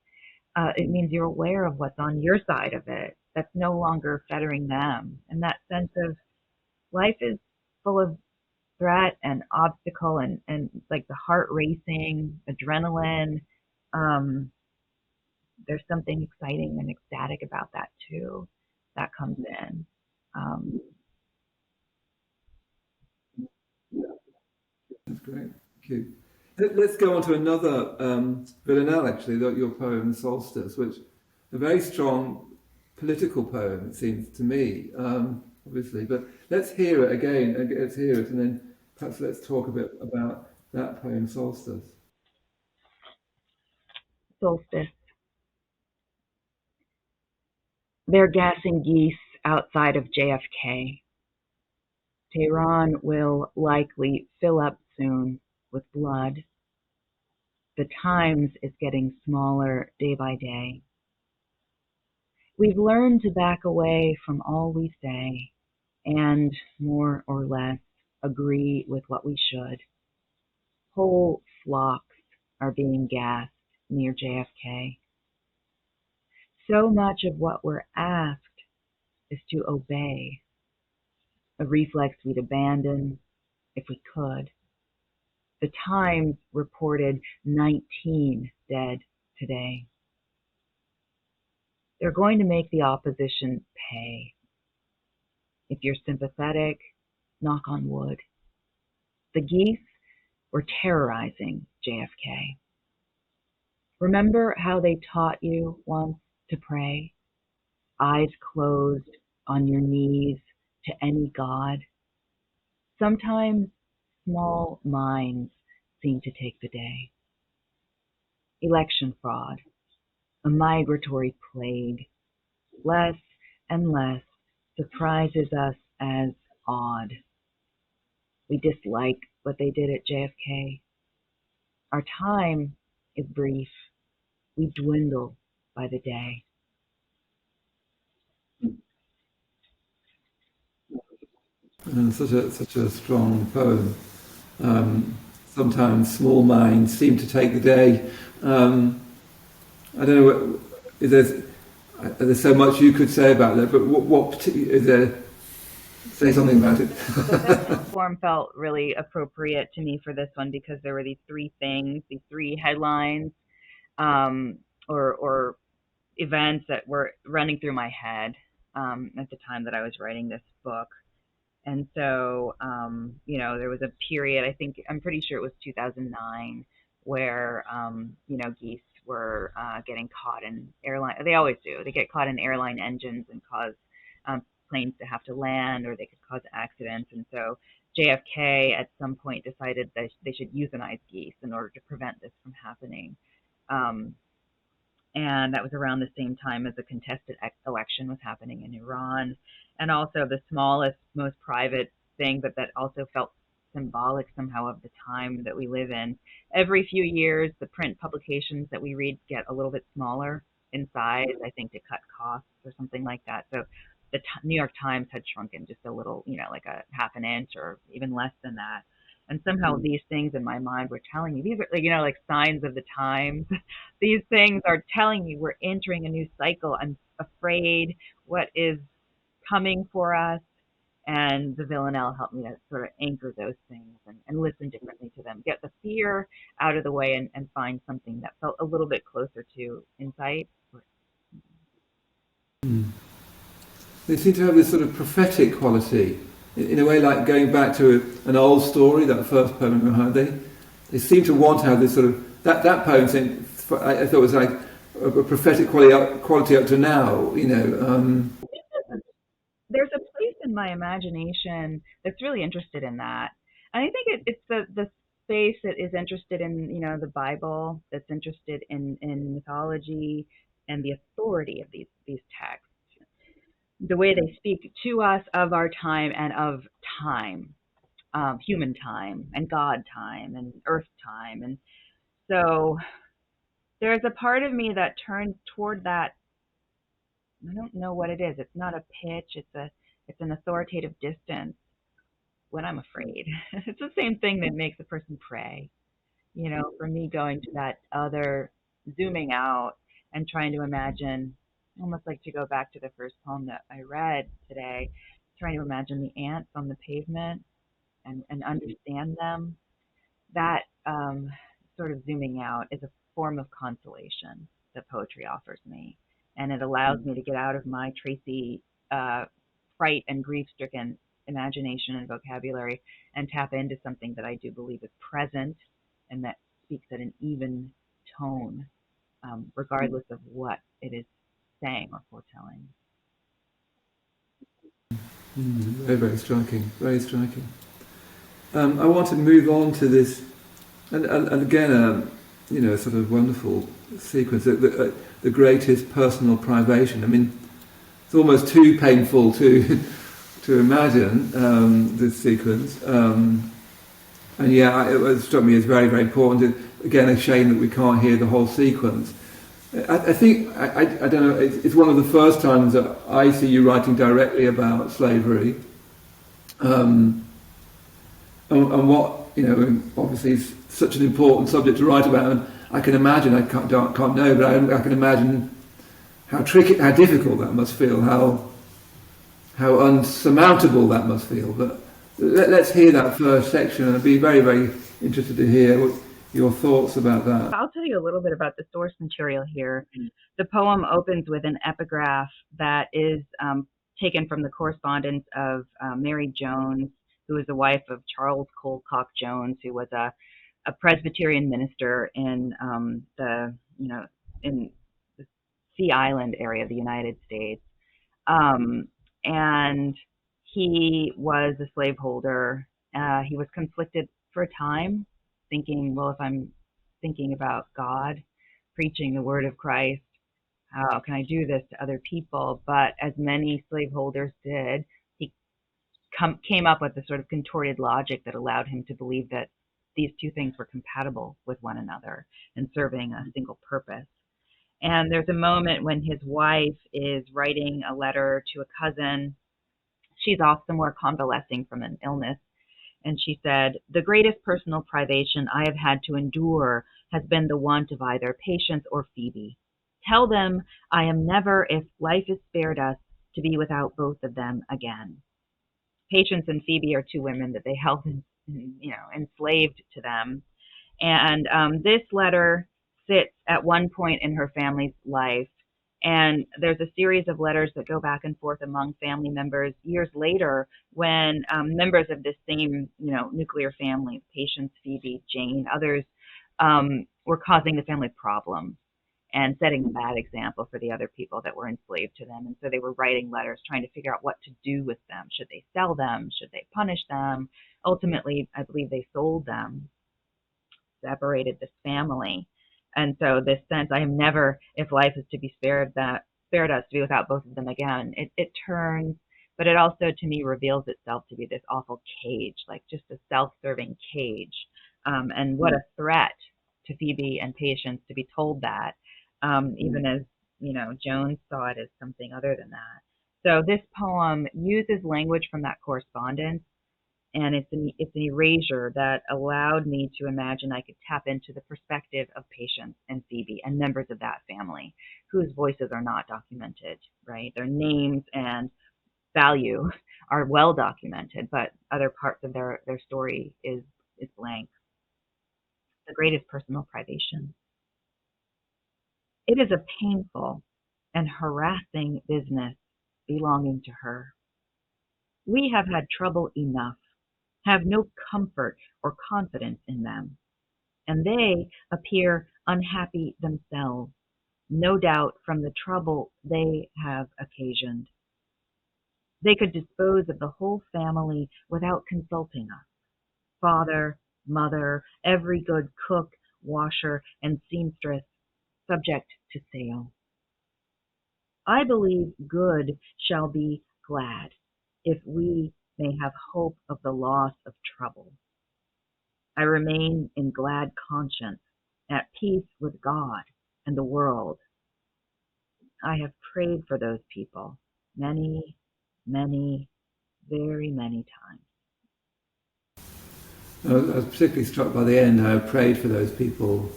it means you're aware of what's on your side of it. That's no longer fettering them. And that sense of life is full of threat and obstacle and like the heart racing, adrenaline. Um, there's something exciting and ecstatic about that too. that comes in. That's great. Thank you. Let's go on to another villanelle, actually, your poem, Solstice, which is a very strong political poem, it seems to me, obviously. But let's hear it again, let's hear it, and then perhaps let's talk a bit about that poem, Solstice. Solstice. They're gassing geese outside of JFK. Tehran will likely fill up soon with blood. The Times is getting smaller day by day. We've learned to back away from all we say and, more or less, agree with what we should. Whole flocks are being gassed near JFK. So much of what we're asked is to obey, a reflex we'd abandon if we could. The Times reported 19 dead today. They're going to make the opposition pay. If you're sympathetic, knock on wood. The geese were terrorizing JFK. Remember how they taught you once to pray? Eyes closed, on your knees, to any god. Sometimes small minds seem to take the day. Election fraud, a migratory plague, less and less surprises us as odd. We dislike what they did at JFK. Our time is brief. We dwindle by the day. And such a strong poem. Sometimes small minds seem to take the day. I don't know. There's so much you could say about that, but what is there? Say something about it. The form felt really appropriate to me for this one because there were these three things, these three headlines, or events that were running through my head at the time that I was writing this book. And so, there was a period, I'm pretty sure it was 2009, where, geese were getting caught in airline. They always do. They get caught in airline engines and cause planes to have to land, or they could cause accidents. And so JFK at some point decided that they should euthanize geese in order to prevent this from happening. And that was around the same time as a contested election was happening in Iran. And also the smallest, most private thing, but that also felt symbolic somehow of the time that we live in. Every few years, the print publications that we read get a little bit smaller in size, I think to cut costs or something like that. So the New York Times had shrunken just a little, like a half an inch or even less than that. And somehow these things in my mind were telling me, these are, like signs of the times. These things are telling me we're entering a new cycle. I'm afraid what is coming for us. And the villanelle helped me to sort of anchor those things and listen differently to them, get the fear out of the way and find something that felt a little bit closer to insight. They seem to have this sort of prophetic quality, in a way like going back to an old story, that first poem we heard. They seem to want to have this sort of, that poem I thought was like a prophetic quality up to now, There's a place in my imagination that's really interested in that. And I think it's the space that is interested in, the Bible, that's interested in mythology and the authority of these texts. The way they speak to us of our time and of time, human time and God time and earth time. And so there's a part of me that turns toward that. I don't know what it is. It's not a pitch. It's an authoritative distance when I'm afraid. It's the same thing that makes a person pray. For me going to that other, zooming out and trying to imagine, almost like to go back to the first poem that I read today, trying to imagine the ants on the pavement and understand them. That sort of zooming out is a form of consolation that poetry offers me. And it allows me to get out of my Tracy fright and grief-stricken imagination and vocabulary and tap into something that I do believe is present and that speaks at an even tone, regardless of what it is saying or foretelling. Very, very striking. Very striking. I want to move on to this, and again, a sort of wonderful sequence. The greatest personal privation. I mean, it's almost too painful to imagine this sequence. And yeah, it struck me as very, very important. Again, a shame that we can't hear the whole sequence. I think, I don't know, it's one of the first times that I see you writing directly about slavery. And what, obviously is such an important subject to write about. And I can imagine, I can't know, but I can imagine how tricky, how difficult that must feel, how unsurmountable that must feel. But let's hear that first section, and I'd be very, very interested to hear your thoughts about that. I'll tell you a little bit about the source material here. The poem opens with an epigraph that is taken from the correspondence of Mary Jones, who was the wife of Charles Colcock Jones, who was a Presbyterian minister in in the Sea Island area of the United States. And he was a slaveholder. He was conflicted for a time, thinking, well, if I'm thinking about God, preaching the word of Christ, how can I do this to other people? But as many slaveholders did, he came up with a sort of contorted logic that allowed him to believe that these two things were compatible with one another and serving a single purpose. And there's a moment when his wife is writing a letter to a cousin. She's off somewhere convalescing from an illness. And she said, "The greatest personal privation I have had to endure has been the want of either Patience or Phoebe. Tell them I am never, if life is spared us, to be without both of them again." Patience and Phoebe are two women that they held, enslaved to them. And this letter sits at one point in her family's life. And there's a series of letters that go back and forth among family members years later when members of this same, nuclear family, Patience, Phoebe, Jane, others, were causing the family problems and setting a bad example for the other people that were enslaved to them. And so they were writing letters trying to figure out what to do with them. Should they sell them? Should they punish them? Ultimately, I believe they sold them, separated this family. And so this sense, I am never, if life is to be spared us to be without both of them again, it turns, but it also to me reveals itself to be this awful cage, like just a self-serving cage. And what a threat to Phoebe and Patience to be told that, even as, Jones saw it as something other than that. So this poem uses language from that correspondence, and it's an erasure that allowed me to imagine I could tap into the perspective of Patience and Phoebe and members of that family whose voices are not documented, right? Their names and value are well documented, but other parts of their story is blank. The greatest personal privation. It is a painful and harassing business belonging to her. We have had trouble enough, have no comfort or confidence in them, and they appear unhappy themselves, no doubt from the trouble they have occasioned. They could dispose of the whole family without consulting us. Father, mother, every good cook, washer, and seamstress, subject to sale. I believe good shall be glad, if we may have hope of the loss of trouble. I remain in glad conscience, at peace with God and the world. I have prayed for those people many, many, very many times. I was particularly struck by the end, how I prayed for those people,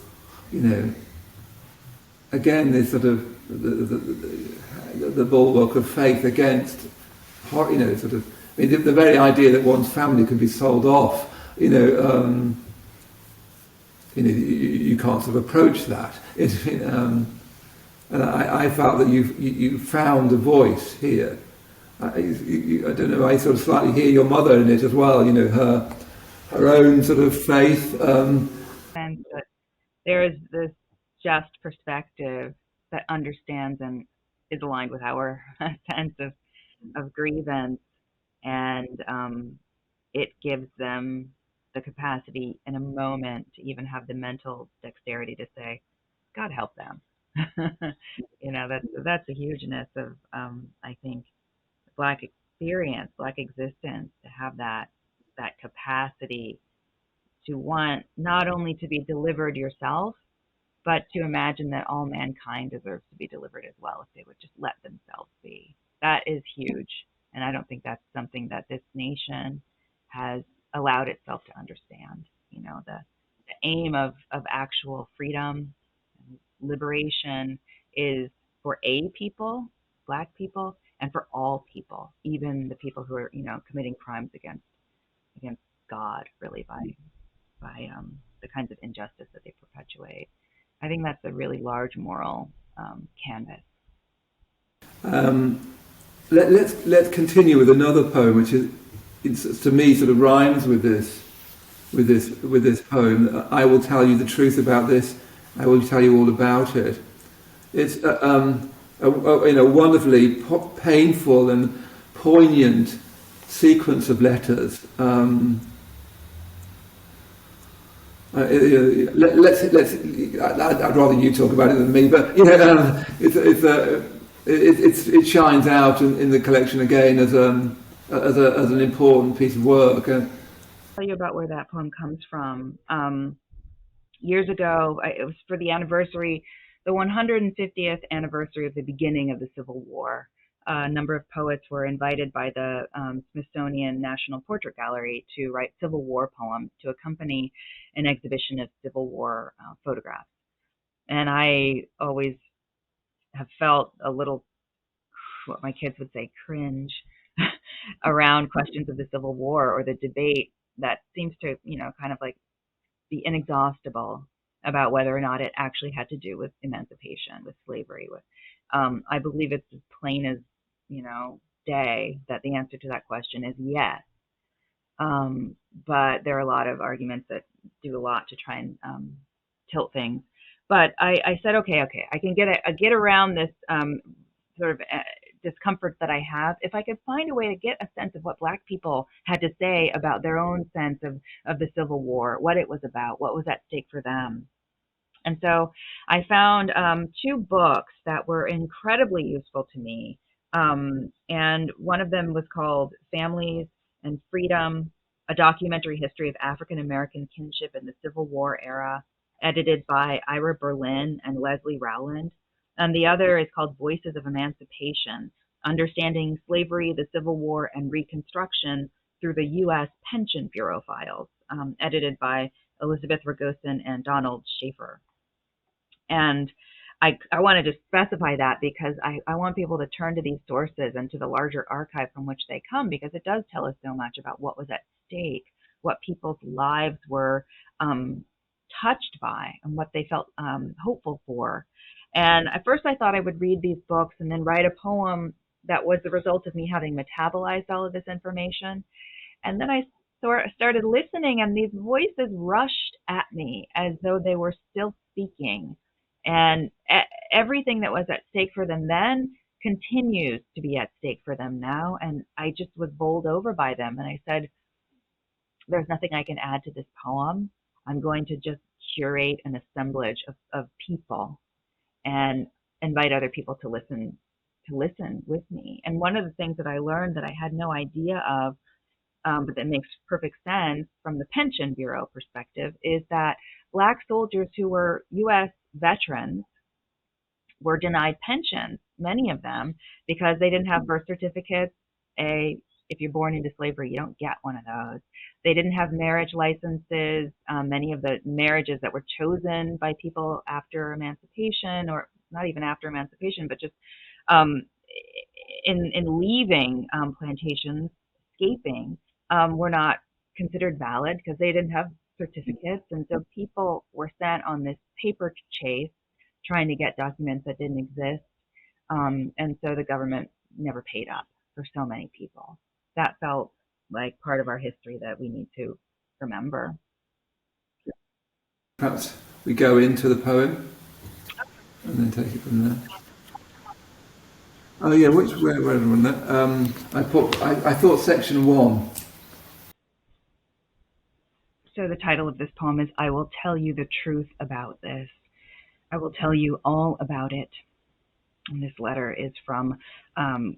again, this sort of the bulwark of faith against, the very idea that one's family could be sold off, you can't sort of approach that. And I felt that you found a voice here I don't know, I sort of slightly hear your mother in it as well, you know, her own sort of faith. And that there is this just perspective that understands and is aligned with our sense of grievance, and it gives them the capacity in a moment to even have the mental dexterity to say, God help them. That's the hugeness of I think Black experience, Black existence, to have that capacity to want not only to be delivered yourself, but to imagine that all mankind deserves to be delivered as well if they would just let themselves be. That is huge. And I don't think that's something that this nation has allowed itself to understand. The aim of actual freedom and liberation is for a people, Black people, and for all people, even the people who are, committing crimes against God, really, by the kinds of injustice that they perpetuate. I think that's a really large moral canvas. Um, let's continue with another poem, which is to me sort of rhymes with this poem. I will tell you the truth about this. I will tell you all about it. It's a wonderfully painful and poignant sequence of letters. I'd rather you talk about it than me, but it shines out in the collection again as an important piece of work. I'll tell you about where that poem comes from. Years ago, it was for the 150th anniversary of the beginning of the Civil War. A number of poets were invited by the Smithsonian National Portrait Gallery to write Civil War poems to accompany an exhibition of Civil War photographs. And I always have felt a little, what my kids would say, cringe around questions of the Civil War or the debate that seems to, kind of like be inexhaustible about whether or not it actually had to do with emancipation, with slavery. I believe it's as plain as, day that the answer to that question is yes. But there are a lot of arguments that do a lot to try and tilt things. But I said, okay, I can get around this sort of discomfort that I have if I could find a way to get a sense of what Black people had to say about their own sense of the Civil War, what it was about, what was at stake for them. And so I found two books that were incredibly useful to me. And one of them was called Families and Freedom, a documentary history of African American kinship in the Civil War era, edited by Ira Berlin and Leslie Rowland. And the other is called Voices of Emancipation, Understanding Slavery, the Civil War, and Reconstruction through the U.S. Pension Bureau Files, edited by Elizabeth Ragosin and Donald Schaefer. And I want to just specify that because I want people to turn to these sources and to the larger archive from which they come, because it does tell us so much about what was at stake, what people's lives were touched by, and what they felt hopeful for. And at first I thought I would read these books and then write a poem that was the result of me having metabolized all of this information. And then I started listening, and these voices rushed at me as though they were still speaking. And everything that was at stake for them then continues to be at stake for them now. And I just was bowled over by them. And I said, there's nothing I can add to this poem. I'm going to just curate an assemblage of people and invite other people to listen with me. And one of the things that I learned that I had no idea of, but that makes perfect sense from the Pension Bureau perspective, is that Black soldiers who were U.S. veterans were denied pensions, many of them, because they didn't have birth certificates. If you're born into slavery, you don't get one of those. They didn't have marriage licenses. Many of the marriages that were chosen by people after emancipation, or not even after emancipation, but just in leaving plantations, escaping, were not considered valid because they didn't have certificates. And so people were sent on this paper chase trying to get documents that didn't exist. And so the government never paid up. for so many people. That felt like part of our history that we need to remember. Perhaps we go into the poem and then take it from there. Oh yeah, where on that? I thought section 1. So the title of this poem is "I Will Tell You the Truth About This." I will tell you all about it. And this letter is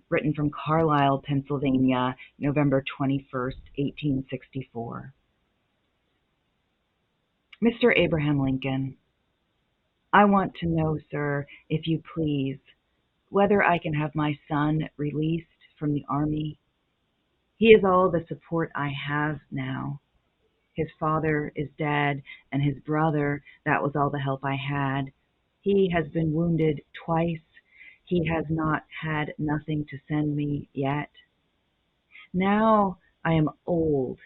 written from Carlisle, Pennsylvania, November 21st, 1864. Mr. Abraham Lincoln, I want to know, sir, if you please, whether I can have my son released from the army. He is all the support I have now. His father is dead, and his brother, that was all the help I had. He has been wounded twice. He has not had nothing to send me yet. Now I am old,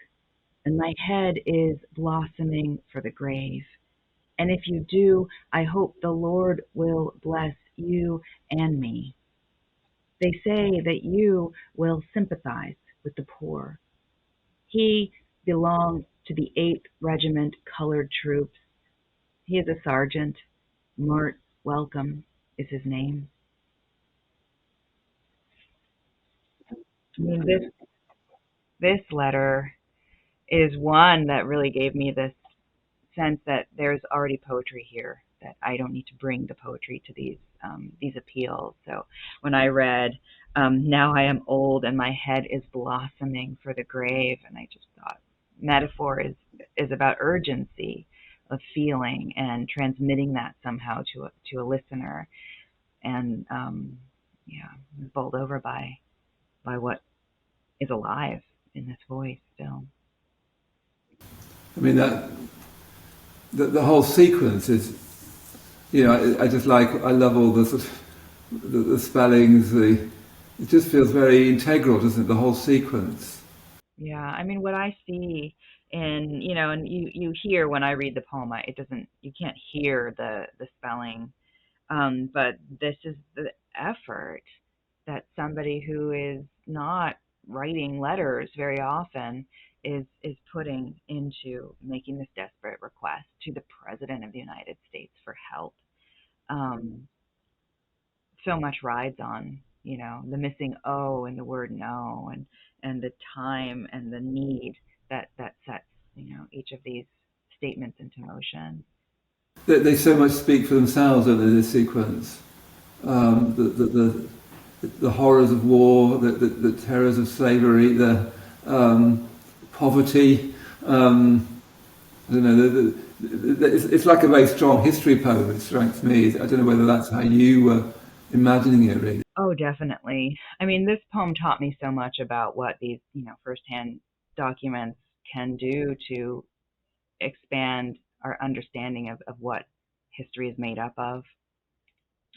and my head is blossoming for the grave. And if you do, I hope the Lord will bless you and me. They say that you will sympathize with the poor. He belonged to the 8th Regiment Colored Troops. He is a sergeant. Mart Welcome is his name. I mean, this letter is one that really gave me this sense that there's already poetry here, that I don't need to bring the poetry to these appeals. So when I read, now I am old and my head is blossoming for the grave, and I just thought metaphor is about urgency of feeling and transmitting that somehow to a listener, and bowled over by what is alive in this voice still. I mean, the whole sequence is, I love all the sort of the spellings. It just feels very integral, doesn't it? The whole sequence. Yeah, I mean, what I see and you hear when I read the poem, you can't hear the spelling, but this is the effort that somebody who is not writing letters very often is putting into making this desperate request to the President of the United States for help. So much rides on, the missing O in the word no, and the time and the need that sets, each of these statements into motion. They so much speak for themselves, don't they, this sequence? The horrors of war, the terrors of slavery, the poverty. I don't know. It's like a very strong history poem. It strikes me. I don't know whether that's how you were imagining it, really. Oh, definitely. I mean, this poem taught me so much about what these, firsthand documents can do to expand our understanding of what history is made up of.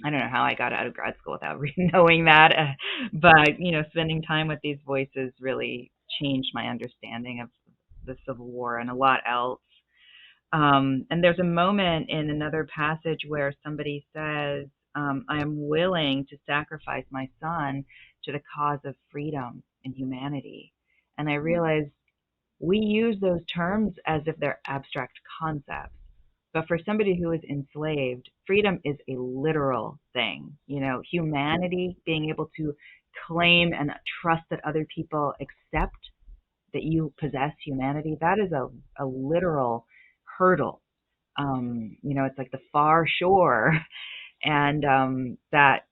I don't know how I got out of grad school without knowing that, but spending time with these voices really changed my understanding of the Civil War and a lot else. And there's a moment in another passage where somebody says, I am willing to sacrifice my son to the cause of freedom and humanity. And I realized we use those terms as if they're abstract concepts. But for somebody who is enslaved, freedom is a literal thing. Humanity, being able to claim and trust that other people accept that you possess humanity, that is a literal hurdle. It's like the far shore. And that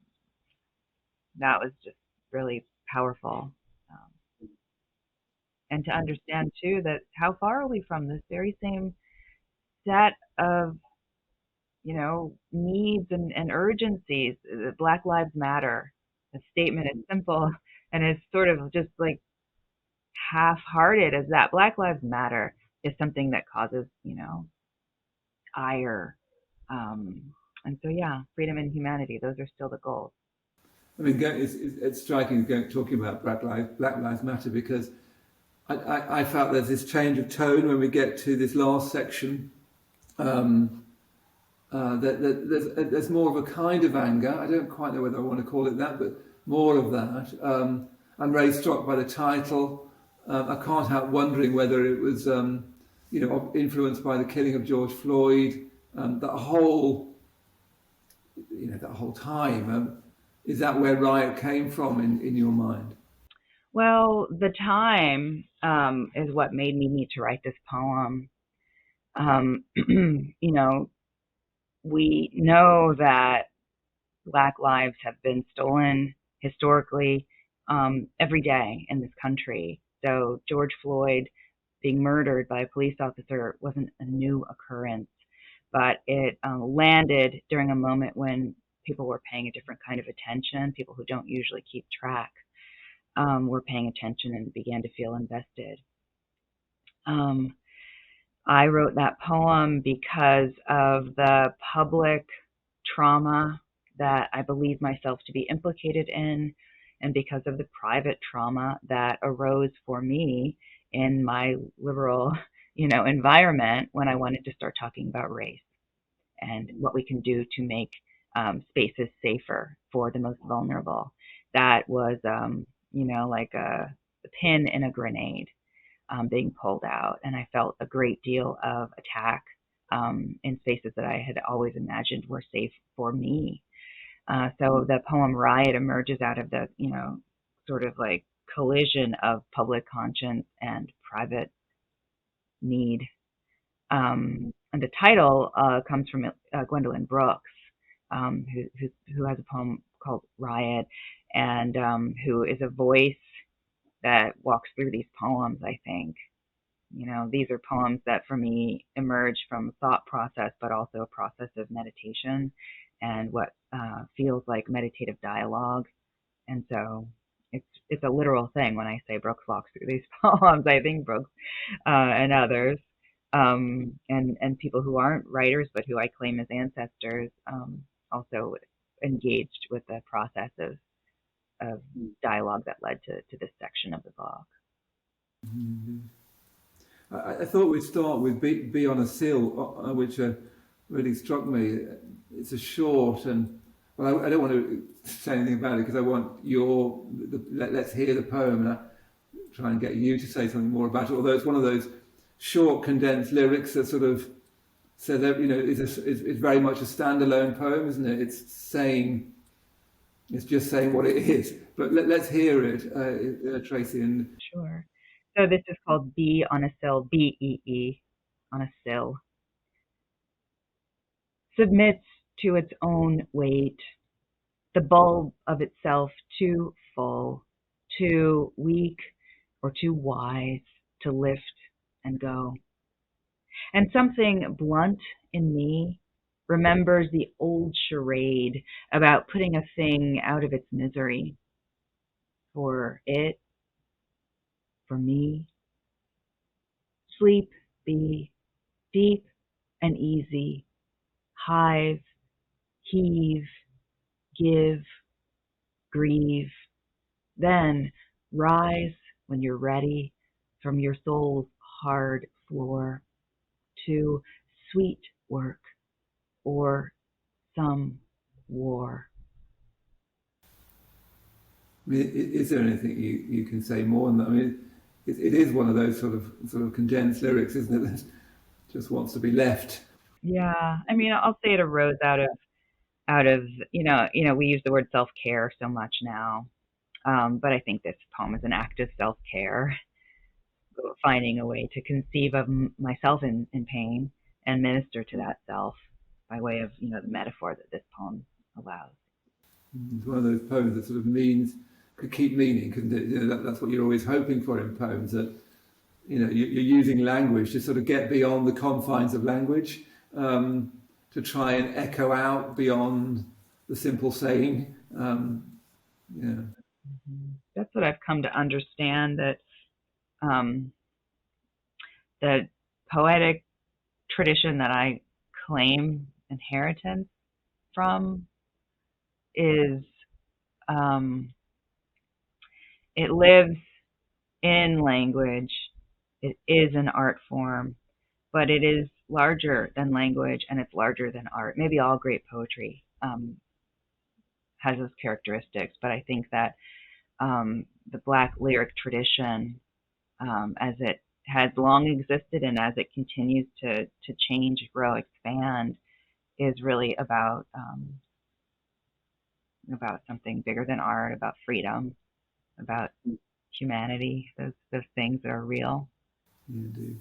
was just really powerful. And to understand, too, that how far are we from this very same set of needs and urgencies. Black Lives Matter. The statement is simple and is sort of just like half-hearted as that. Black Lives Matter is something that causes, ire. And so, yeah, freedom and humanity, those are still the goals. I mean, it's striking talking about Black Lives Matter, because I felt there's this change of tone when we get to this last section. There's more of a kind of anger. I don't quite know whether I want to call it that, but more of that. I'm very struck by the title. I can't help wondering whether it was, influenced by the killing of George Floyd. That whole, that whole time. Is that where Riot came from in your mind? Well, the time is what made me need to write this poem. We know that Black lives have been stolen historically every day in this country. So George Floyd being murdered by a police officer wasn't a new occurrence, but it landed during a moment when people were paying a different kind of attention. People who don't usually keep track were paying attention and began to feel invested. I wrote that poem because of the public trauma that I believe myself to be implicated in, and because of the private trauma that arose for me in my liberal, environment when I wanted to start talking about race and what we can do to make spaces safer for the most vulnerable. That was, like a pin in a grenade being pulled out, and I felt a great deal of attack in spaces that I had always imagined were safe for me. So the poem Riot emerges out of the, sort of like collision of public conscience and private need. And the title comes from Gwendolyn Brooks, who has a poem called Riot, and who is a voice that walks through these poems, I think. These are poems that for me emerge from thought process, but also a process of meditation and what feels like meditative dialogue. And so it's a literal thing when I say Brooks walks through these poems. I think Brooks and others, and people who aren't writers but who I claim as ancestors, also engaged with the process of dialogue that led to this section of the book. Mm-hmm. I thought we'd start with Be on a Sill, which really struck me. It's a short, and well, I don't want to say anything about it because I want let's hear the poem, and I try and get you to say something more about it. Although it's one of those short, condensed lyrics that sort of says, it's very much a standalone poem, isn't it? It's just saying what it is. But let's hear it, Tracy. And Sure. So this is called Bee on a Sill, Bee, on a sill. Submits to its own weight, the bulb of itself too full, too weak or too wise to lift and go. And something blunt in me remembers the old charade about putting a thing out of its misery. For it, for me, sleep be deep and easy, hive, heave, give, grieve, then rise when you're ready from your soul's hard floor to sweet work or some war. I mean, is there anything you can say more on that? I mean, it is one of those sort of condensed lyrics, isn't it? That just wants to be left. Yeah, I mean, I'll say it arose out of we use the word self-care so much now, but I think this poem is an act of self-care, finding a way to conceive of myself in pain and minister to that self by way of the metaphor that this poem allows. It's one of those poems that sort of could keep meaning, couldn't it? That's what you're always hoping for in poems, that you're using language to sort of get beyond the confines of language, to try and echo out beyond the simple saying. That's what I've come to understand, that the poetic tradition that I claim inheritance from is it lives in language. It is an art form, but it is larger than language and it's larger than art. Maybe all great poetry has those characteristics, but I think that the Black lyric tradition, as it has long existed and as it continues to change, grow, expand, is really about something bigger than art, about freedom, about humanity, those things that are real. Indeed.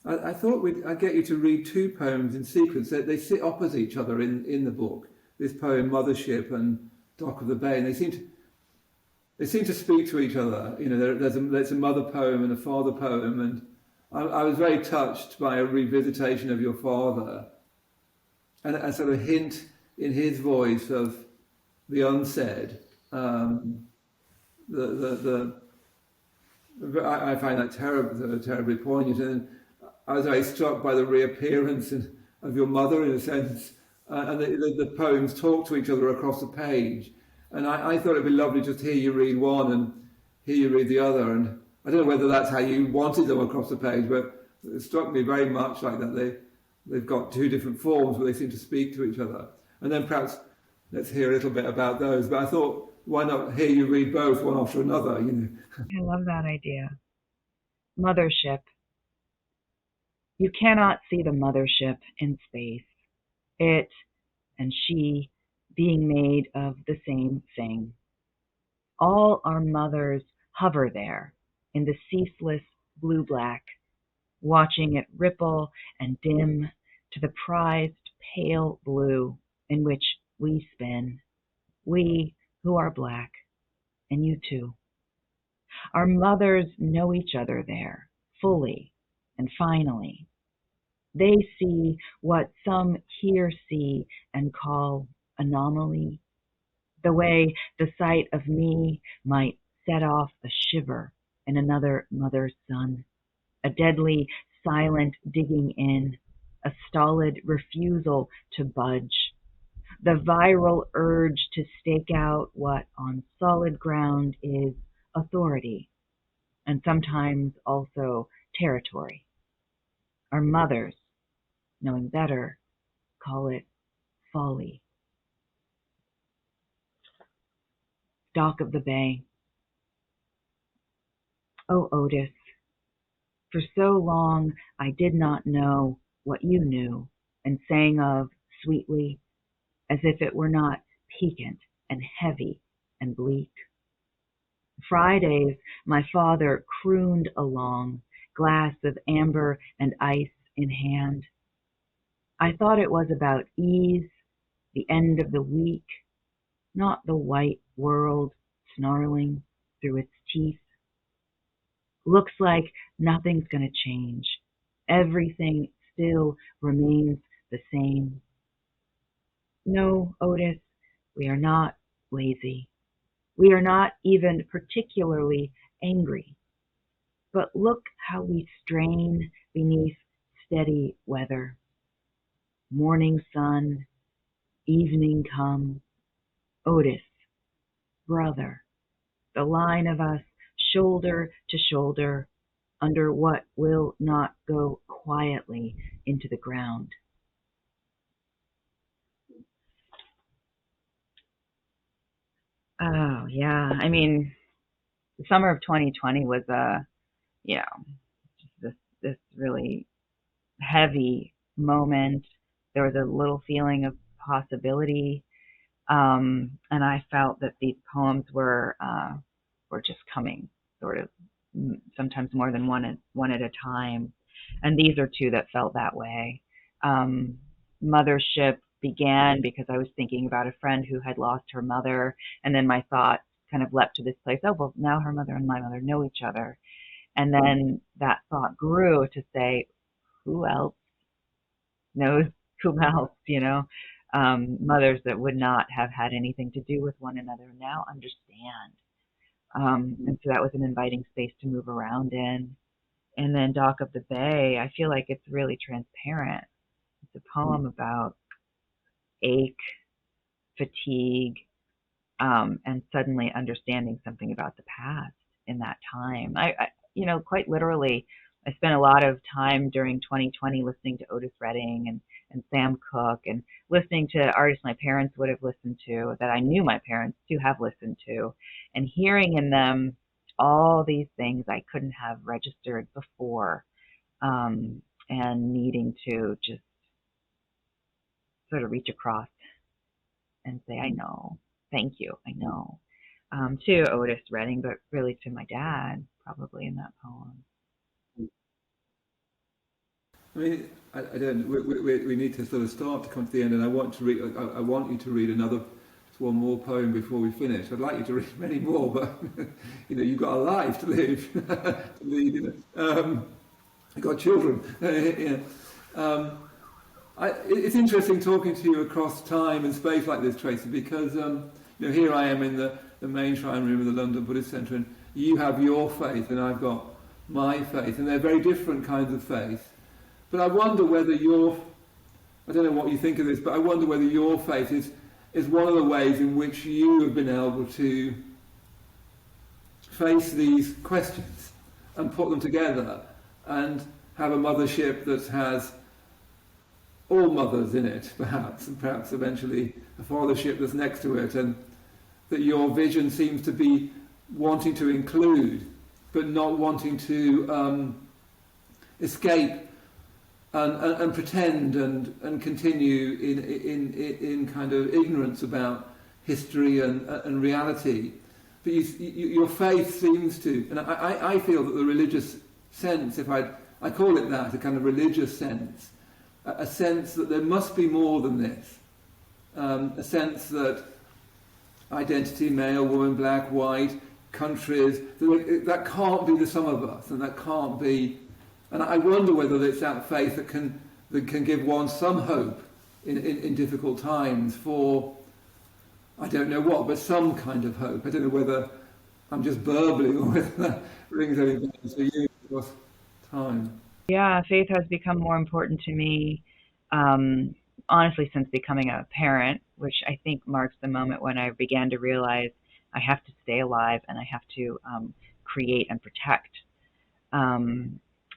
I thought I'd get you to read two poems in sequence. They sit opposite each other in the book. This poem, Mothership and Dock of the Bay, and they seem to speak to each other. You know, there's a mother poem and a father poem, and I was very touched by a revisitation of your father, and a sort of hint in his voice of the unsaid. I find that terribly poignant, and I was very struck by the reappearance of your mother, in a sense, and the poems talk to each other across the page. And I thought it'd be lovely just to hear you read one and hear you read the other. And I don't know whether that's how you wanted them across the page, but it struck me very much like that. They've got two different forms, but they seem to speak to each other. And then perhaps let's hear a little bit about those. But I thought, why not hear you read both, one after another? You know. I love that idea. Mothership. You cannot see the mothership in space. It and she being made of the same thing. All our mothers hover there in the ceaseless blue-black, watching it ripple and dim to the prized pale blue in which we spin, we who are black, and you too. Our mothers know each other there, fully and finally. They see what some here see and call anomaly, the way the sight of me might set off a shiver in another mother's son, a deadly silent digging in, a stolid refusal to budge, the viral urge to stake out what on solid ground is authority, and sometimes also territory. Our mothers, knowing better, call it folly. Dock of the Bay. Oh, Otis, for so long I did not know what you knew and sang of sweetly, as if it were not piquant and heavy and bleak. Fridays my father crooned along, glass of amber and ice in hand. I thought it was about ease, the end of the week, not the white world snarling through its teeth. Looks like nothing's going to change. Everything still remains the same. No, Otis, we are not lazy. We are not even particularly angry. But look how we strain beneath steady weather. Morning sun, evening come. Otis, brother, the line of us shoulder to shoulder under what will not go quietly into the ground. Oh, yeah. I mean, the summer of 2020 was this really heavy moment. There was a little feeling of possibility, and I felt that these poems were just coming, sort of, sometimes more than one at a time. And these are two that felt that way. Mothership began because I was thinking about a friend who had lost her mother, and then my thoughts kind of leapt to this place, oh, well, now her mother and my mother know each other. And then that thought grew to say, who else knows who else, mothers that would not have had anything to do with one another now understand. And so that was an inviting space to move around in. And then Dock of the Bay, I feel like it's really transparent. It's a poem about ache, fatigue, and suddenly understanding something about the past in that time. I quite literally, I spent a lot of time during 2020 listening to Otis Redding and and Sam Cooke, and listening to artists my parents would have listened to, that I knew my parents to have listened to, and hearing in them all these things I couldn't have registered before, and needing to just sort of reach across and say, I know, thank you, I know, to Otis Redding, but really to my dad, probably in that poem. I mean, I don't. We need to sort of start to come to the end, and I want to read. I want you to read one more poem before we finish. I'd like you to read many more, but you've got a life to live. You've got children. Yeah. It's interesting talking to you across time and space like this, Tracy, because here I am in the main shrine room of the London Buddhist Centre, and you have your faith, and I've got my faith, and they're very different kinds of faith. But I wonder whether I don't know what you think of this, but I wonder whether your faith is one of the ways in which you have been able to face these questions and put them together and have a mothership that has all mothers in it, perhaps, and perhaps eventually a fathership that's next to it, and that your vision seems to be wanting to include, but not wanting to escape and pretend and continue in kind of ignorance about history and reality. But your faith seems to, and I feel that the religious sense, if I call it that, a kind of religious sense, a sense that there must be more than this, a sense that identity, male, woman, black, white, countries, that can't be the sum of us, and that can't be. And I wonder whether it's that faith that can give one some hope in difficult times for, I don't know what, but some kind of hope. I don't know whether I'm just burbling or whether that rings any bells for you across time. Yeah, faith has become more important to me, honestly, since becoming a parent, which I think marks the moment when I began to realize I have to stay alive and I have to create and protect.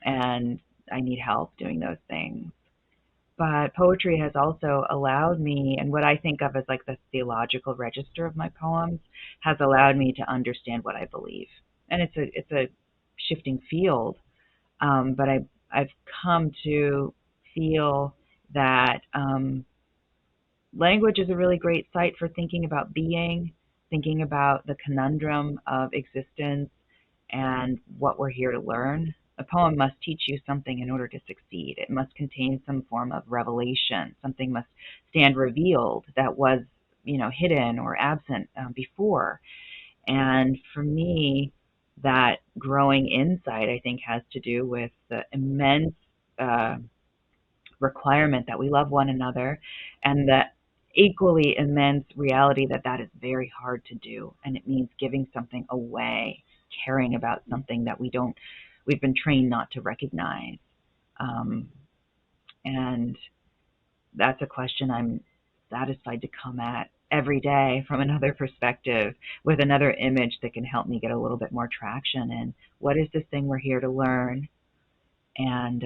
And I need help doing those things. But poetry has also allowed me, and what I think of as like the theological register of my poems, has allowed me to understand what I believe. And it's a shifting field, but I've come to feel that language is a really great site for thinking about being, thinking about the conundrum of existence and what we're here to learn. A poem must teach you something in order to succeed. It must contain some form of revelation. Something must stand revealed that was, hidden or absent before. And for me, that growing insight, I think, has to do with the immense requirement that we love one another, and the equally immense reality that that is very hard to do. And it means giving something away, caring about something that we've been trained not to recognize. And that's a question I'm satisfied to come at every day from another perspective, with another image that can help me get a little bit more traction in what is this thing we're here to learn, and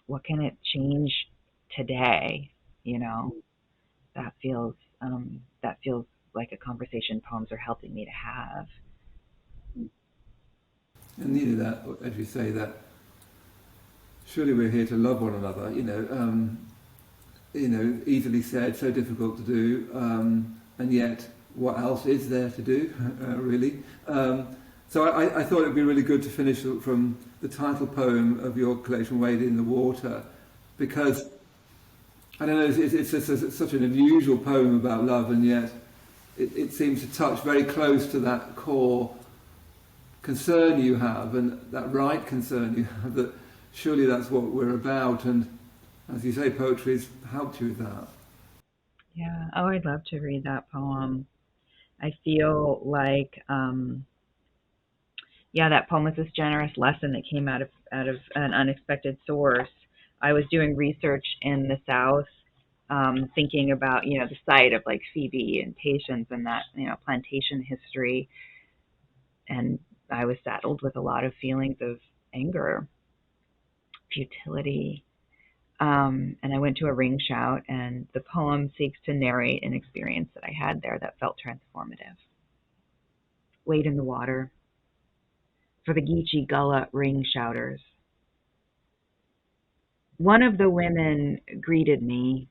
what can it change today? That feels like a conversation poems are helping me to have. And neither that, as you say, that surely we're here to love one another. Easily said, so difficult to do, and yet what else is there to do, really? So I thought it would be really good to finish from the title poem of your collection, Wade in the Water, because, I don't know, it's such an unusual poem about love, and yet it seems to touch very close to that core concern you have, and that right concern you have, that surely that's what we're about, and as you say, poetry's helped you with that. Yeah, oh, I'd love to read that poem. I feel like, that poem was this generous lesson that came out of an unexpected source. I was doing research in the South, thinking about the site of like Phoebe and Patience and that plantation history, and I was saddled with a lot of feelings of anger, futility, And I went to a ring shout, and the poem seeks to narrate an experience that I had there that felt transformative. Wade in the water for the Geechee Gullah ring shouters. One of the women greeted me.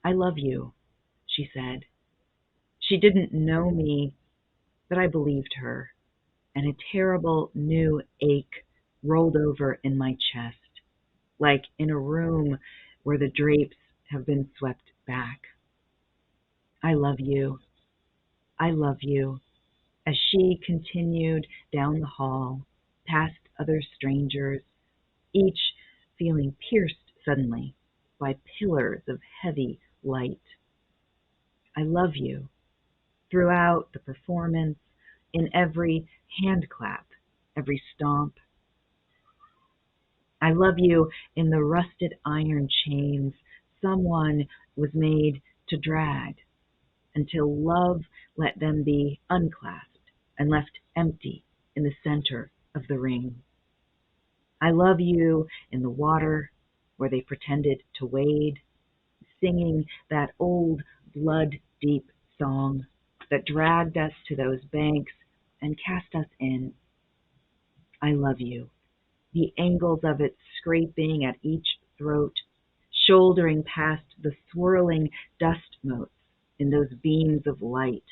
"I love you," she said. She didn't know me, but I believed her, and a terrible new ache rolled over in my chest, like in a room where the drapes have been swept back. "I love you. I love you," as she continued down the hall, past other strangers, each feeling pierced suddenly by pillars of heavy light. "I love you," throughout the performance, in every hand clap, every stomp. "I love you" in the rusted iron chains someone was made to drag, until love let them be unclasped and left empty in the center of the ring. "I love you" in the water where they pretended to wade, singing that old blood-deep song that dragged us to those banks and cast us in. "I love you," the angles of it scraping at each throat, shouldering past the swirling dust motes in those beams of light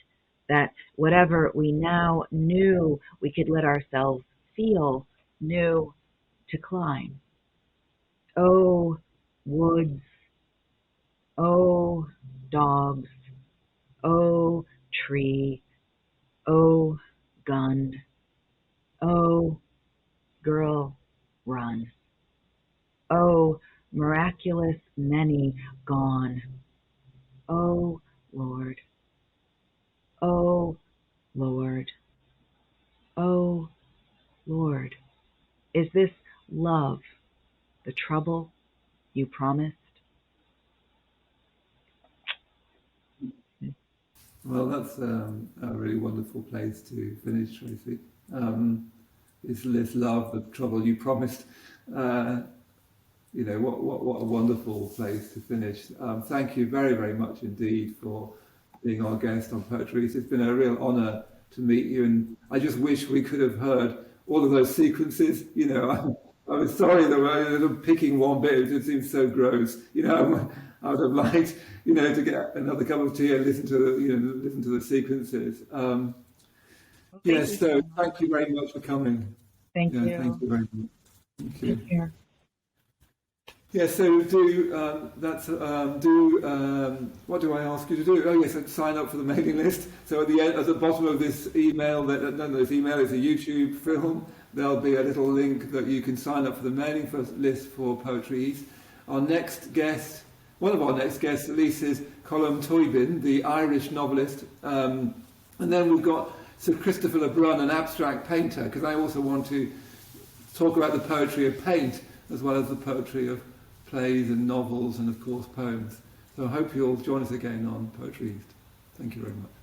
that whatever we now knew we could let ourselves feel knew to climb. Oh, woods, oh, dogs, oh, tree, oh, gun, oh, girl, run. Oh, miraculous many gone. Oh, Lord. Oh, Lord. Oh, Lord. Is this love the trouble you promised? Well, that's a really wonderful place to finish, Tracy. Is this love the trouble you promised? What a wonderful place to finish. Thank you very, very much indeed for being our guest on PoetryEast. It's been a real honour to meet you, and I just wish we could have heard all of those sequences. I was sorry that we're picking one bit. It just seems so gross. I would have liked, to get another cup of tea and listen to the sequences. So thank you very much for coming. Thank you. Thank you very much. Thank you. Take care. Yeah, so what do I ask you to do? Oh yes, sign up for the mailing list. So at the bottom of this email, this email is a YouTube film. There'll be a little link that you can sign up for the mailing list for PoetryEast. One of our next guests, at least, is Colm Tóibín, the Irish novelist. And then we've got Sir Christopher LeBrun, an abstract painter, because I also want to talk about the poetry of paint as well as the poetry of plays and novels and, of course, poems. So I hope you'll join us again on PoetryEast. Thank you very much.